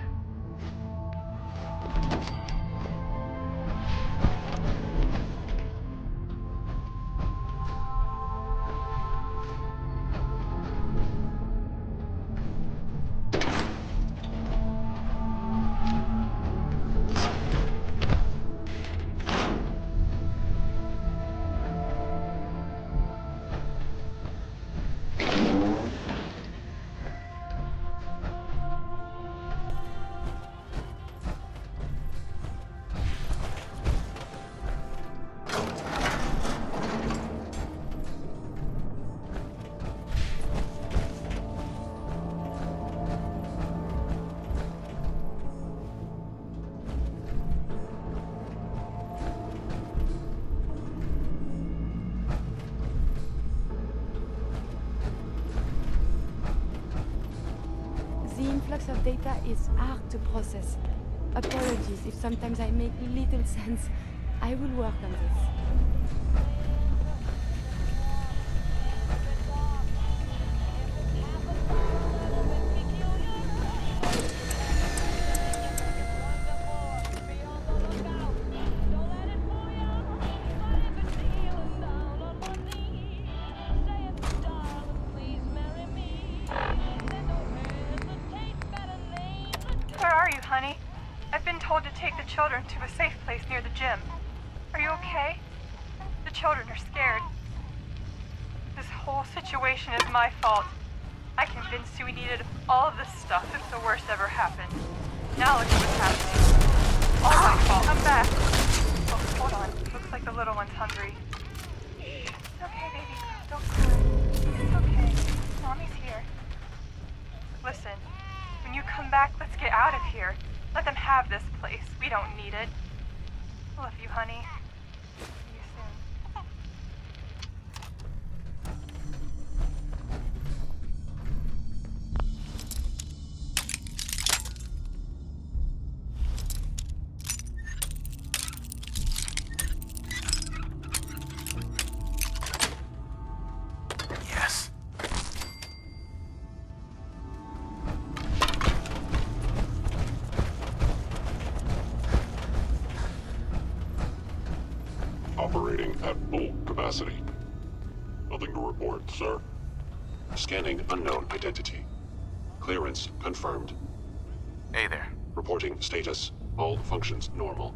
The influx of data is hard to process. Apologies if sometimes I make little sense. I will work on this. Where are you, honey? I've been told to take the children to a safe place near the gym. Are you okay? The children are scared. This whole situation is my fault. I convinced you we needed all of this stuff if the worst ever happened. Now look at what's happening. All my fault. Come back. Oh, hold on. Looks like the little one's hungry. Shh. It's okay, baby. Don't cry. It's okay. Mommy's here. Listen. When you come back, let's get out of here. Let them have this place. We don't need it. I love you, honey. See you soon. Yes. at full capacity. Nothing to report, sir. Scanning unknown identity. Clearance confirmed. Hey there. Reporting status. All functions normal.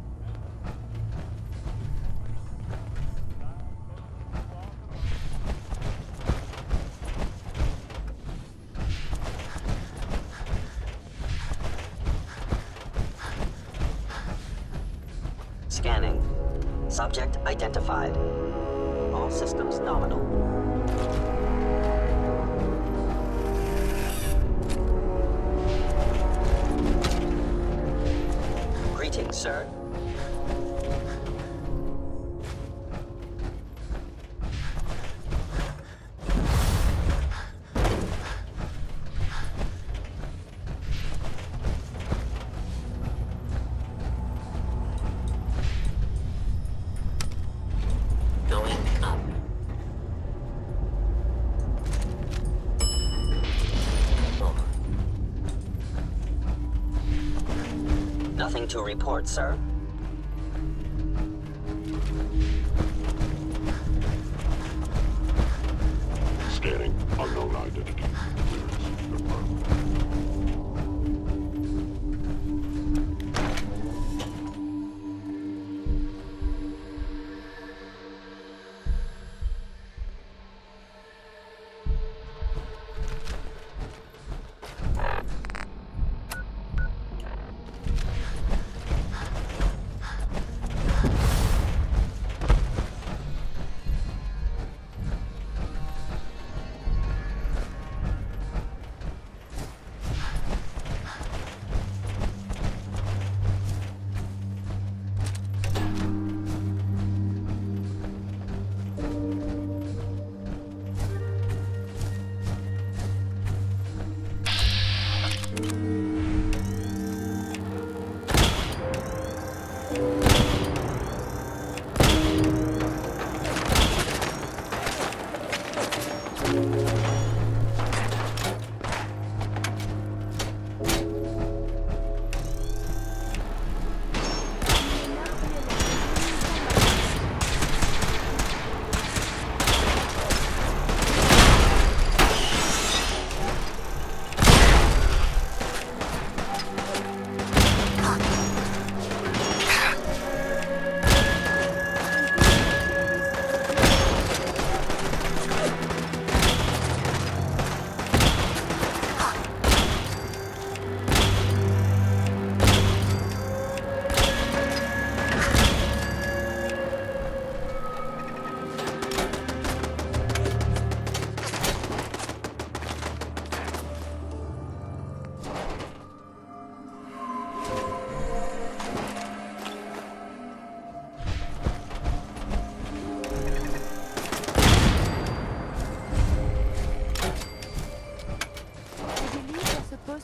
Scanning. Subject identified. All systems nominal. Greetings, sir. Going up. Nothing to report, sir. Scanning unknown identity. Clearance confirmed.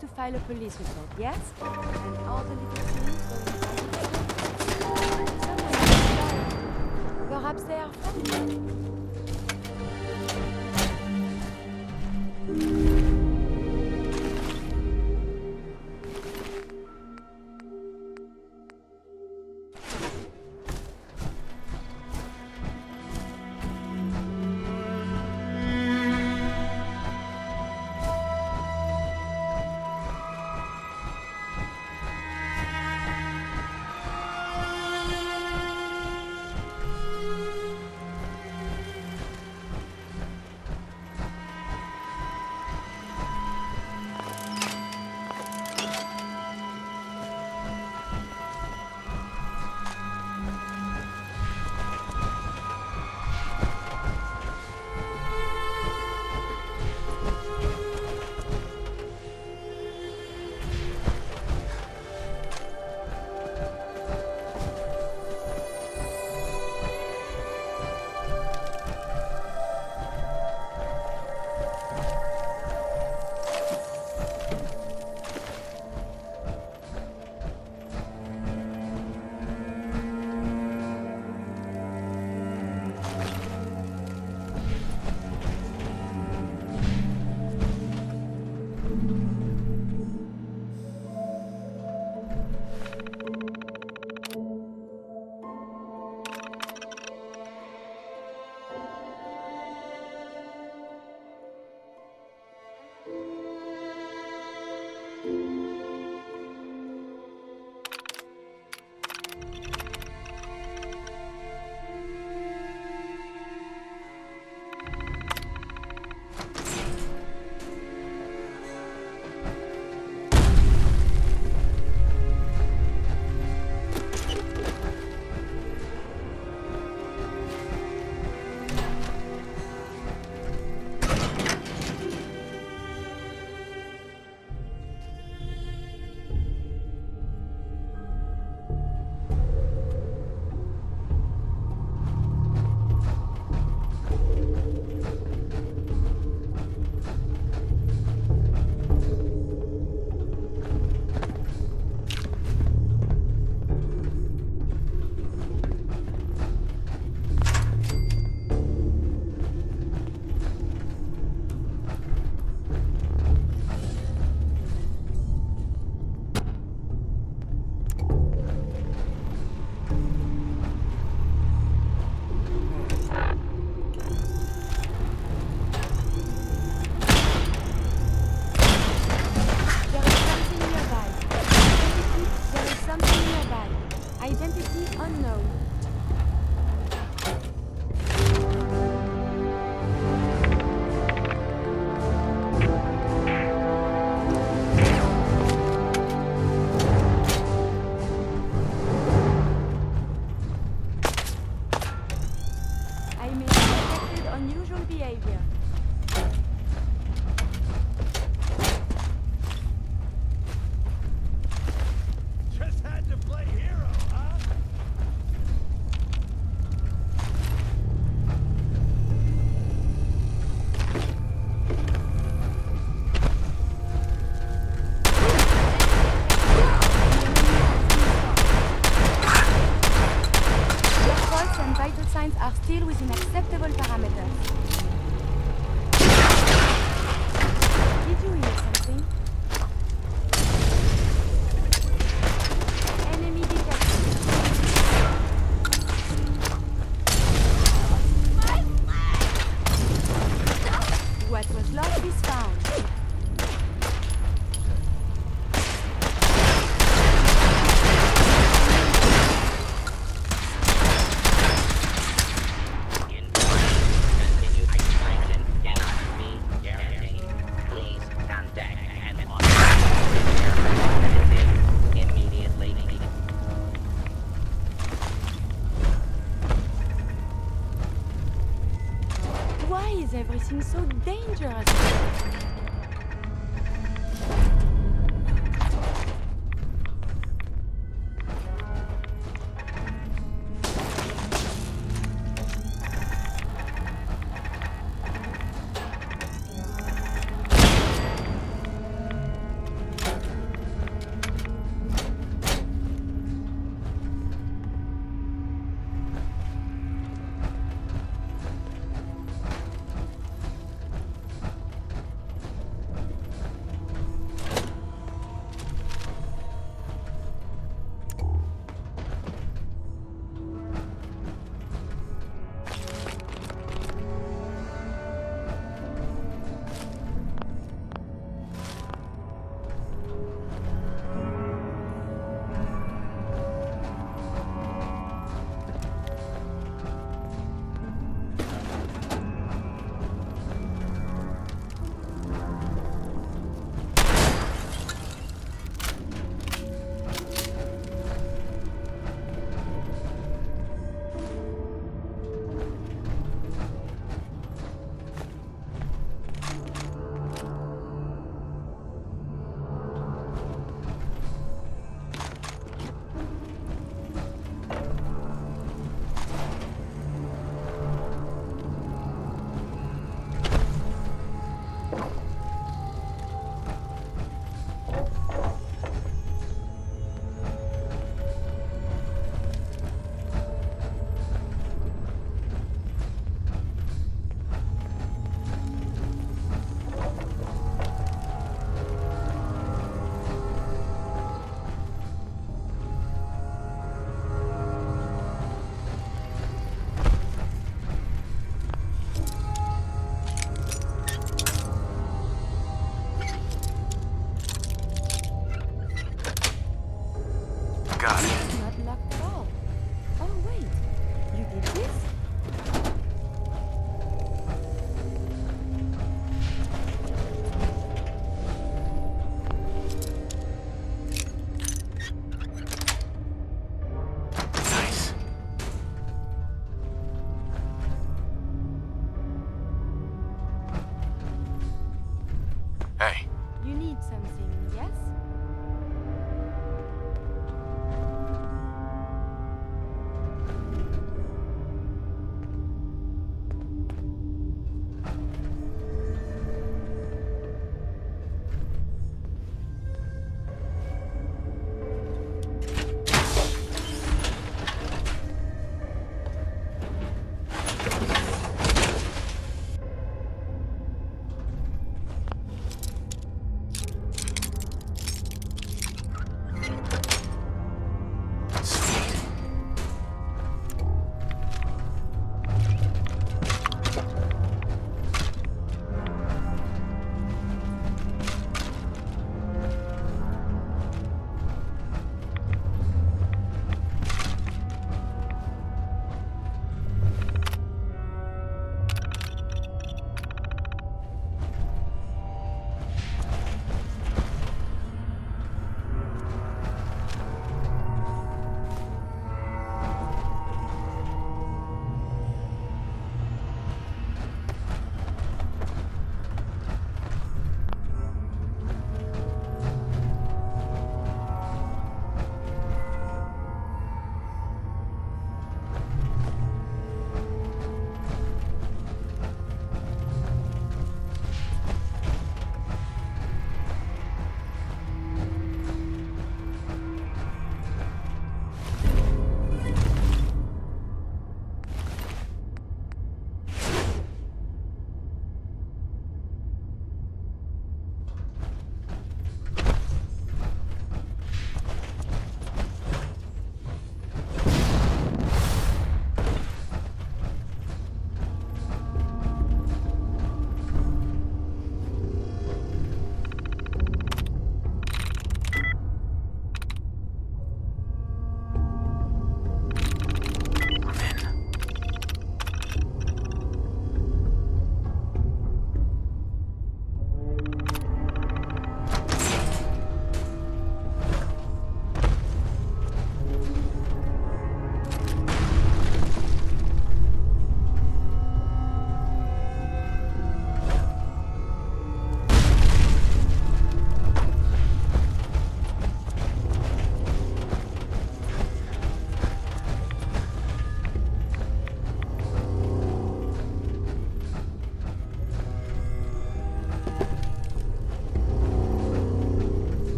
To file a police report, yes? And all the little things perhaps they are friendly. are still within acceptable parameters. Did you hear something? Enemy detected. What was lost is found. Why is everything so dangerous? need something, yes?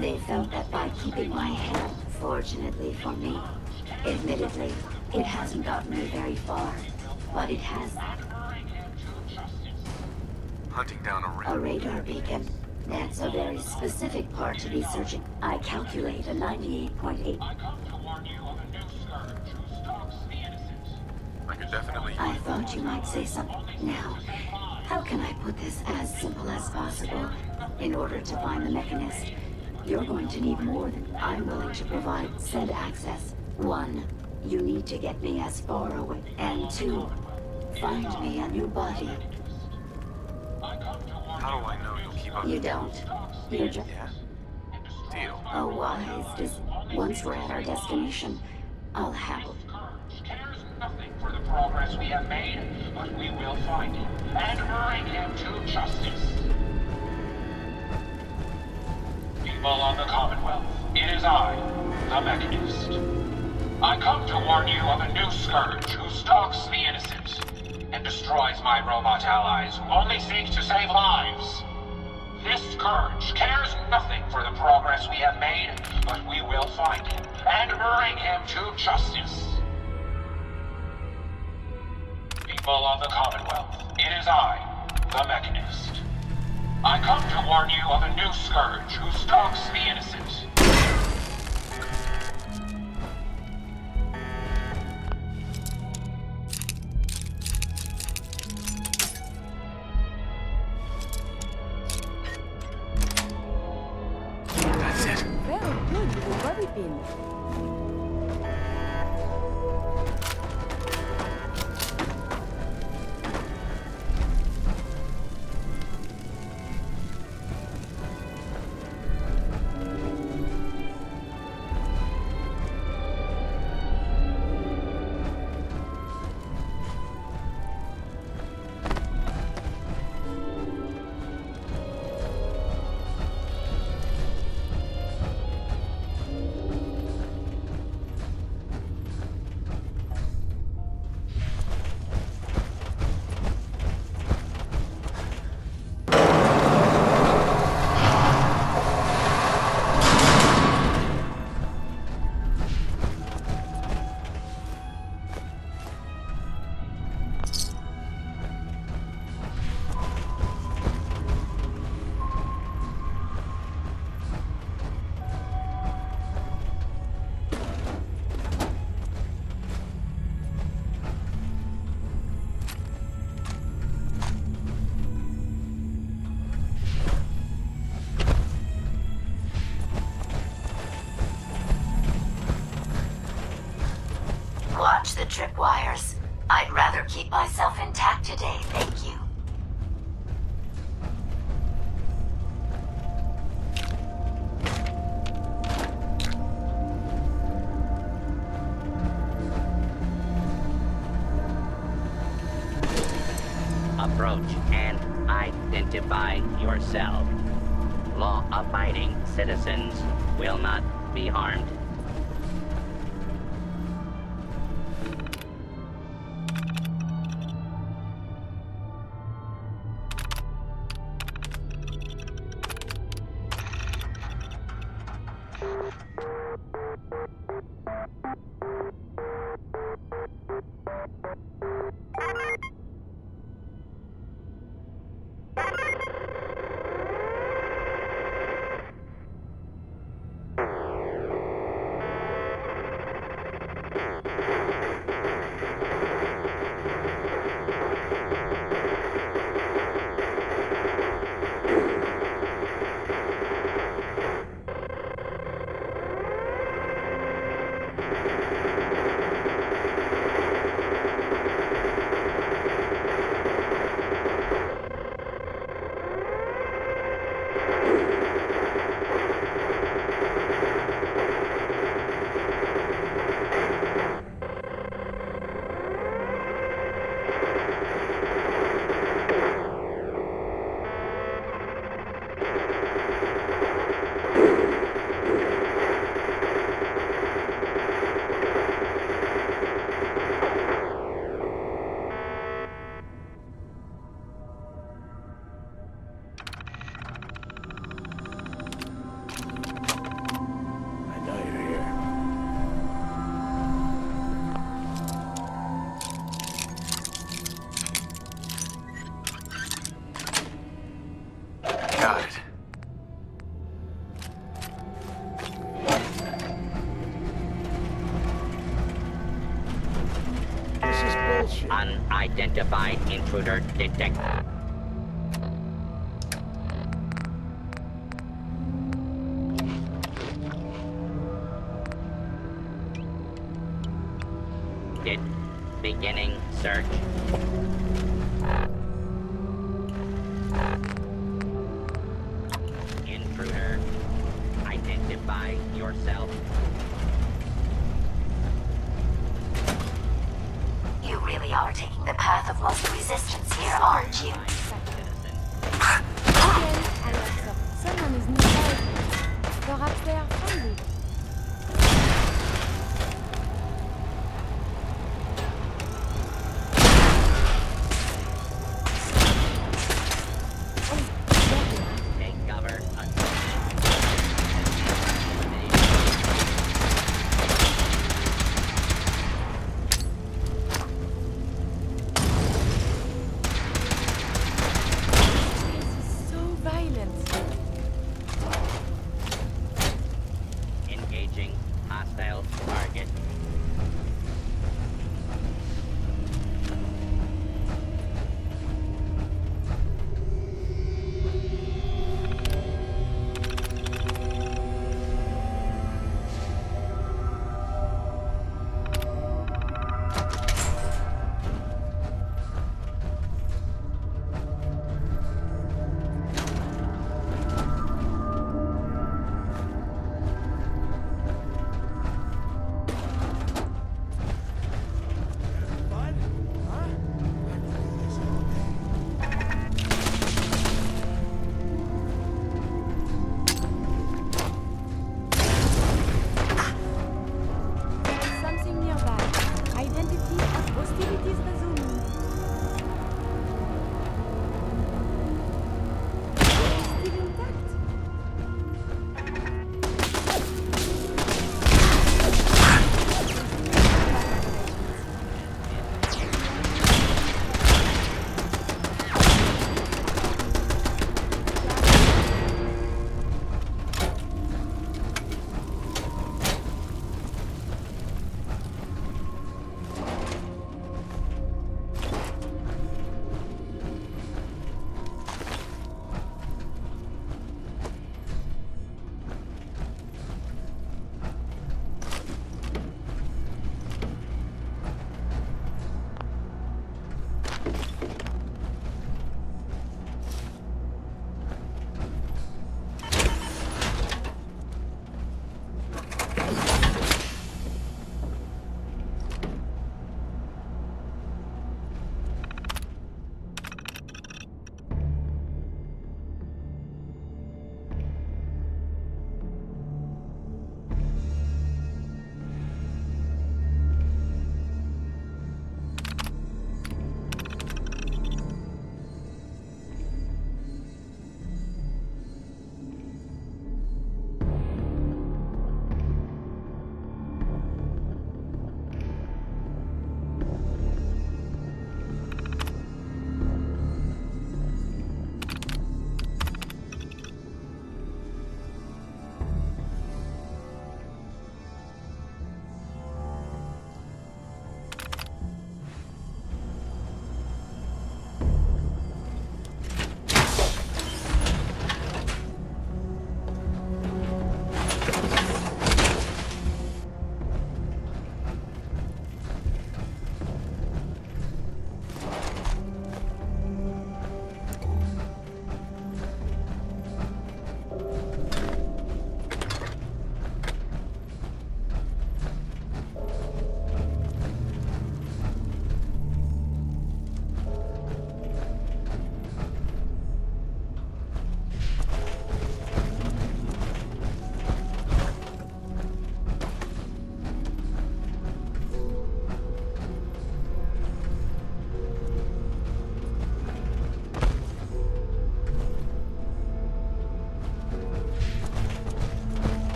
They felt that by keeping my hand, fortunately for me, admittedly, it hasn't gotten me very far, but it has Hunting down a radar beacon. That's a very specific part to be searching. I calculate a 98.8. I could definitely... I thought you might say something. Now, How can I put this as simple as possible? In order to find the mechanist, you're going to need more than I'm willing to provide said access. 1, you need to get me as far away. And 2, find me a new body. How do I know you'll keep up? You don't. You're just... Yeah? Deal. A wise once we're at our destination, I'll handle. Cares nothing for the progress we have made, but we will find him and bring him to justice. People of the Commonwealth, it is I, the Mechanist. I come to warn you of a new scourge who stalks the innocent and destroys my robot allies who only seek to save lives. This scourge cares nothing for the progress we have made, but we will find him and bring him to justice. People of the Commonwealth, it is I, the Mechanist. I come to warn you of a new scourge who stalks the innocent. That's it. Very good. Where have we been? Watch the tripwires. I'd rather keep myself intact today, thank you. Approach and identify yourself. Law-abiding citizens will not be harmed. Got it. This is bullshit. Unidentified intruder detected. Beginning search. Intruder, identify yourself. You really are taking the path of most resistance here, aren't you? Someone is nearby. Perhaps they are friendly. Take cover.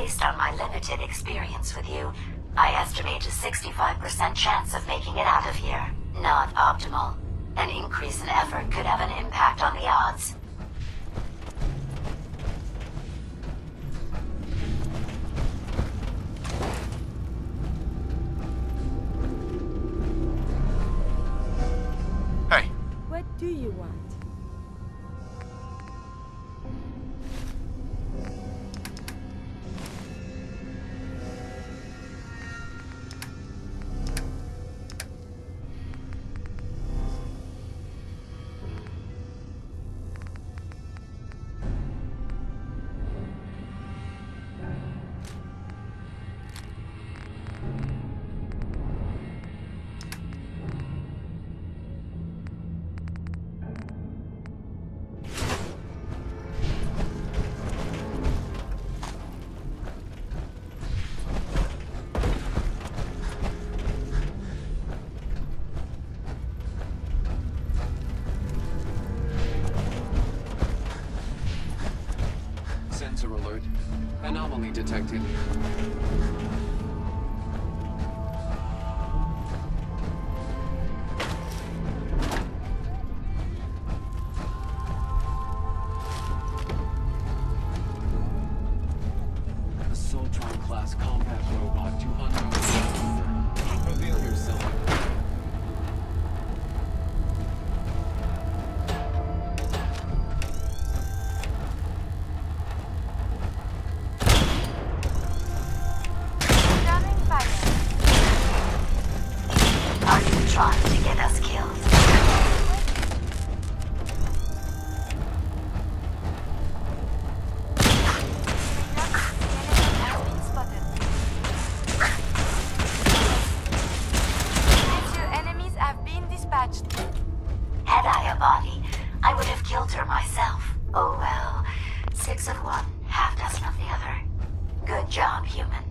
Based on my limited experience with you, I estimate a 65% chance of making it out of here. Not optimal. An increase in effort could have an impact on the odds. Hey. What do you want? Sensor alert. Anomaly detected. Assaultron class combat robot to unknown. Reveal yourself. Are you trying to get us killed? Enemies have been dispatched. Had I a body, I would have killed her myself. Oh well. 6 of one, half dozen of the other. Good job, human.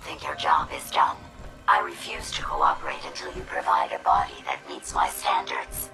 think your job is done. I refuse to cooperate until you provide a body that meets my standards.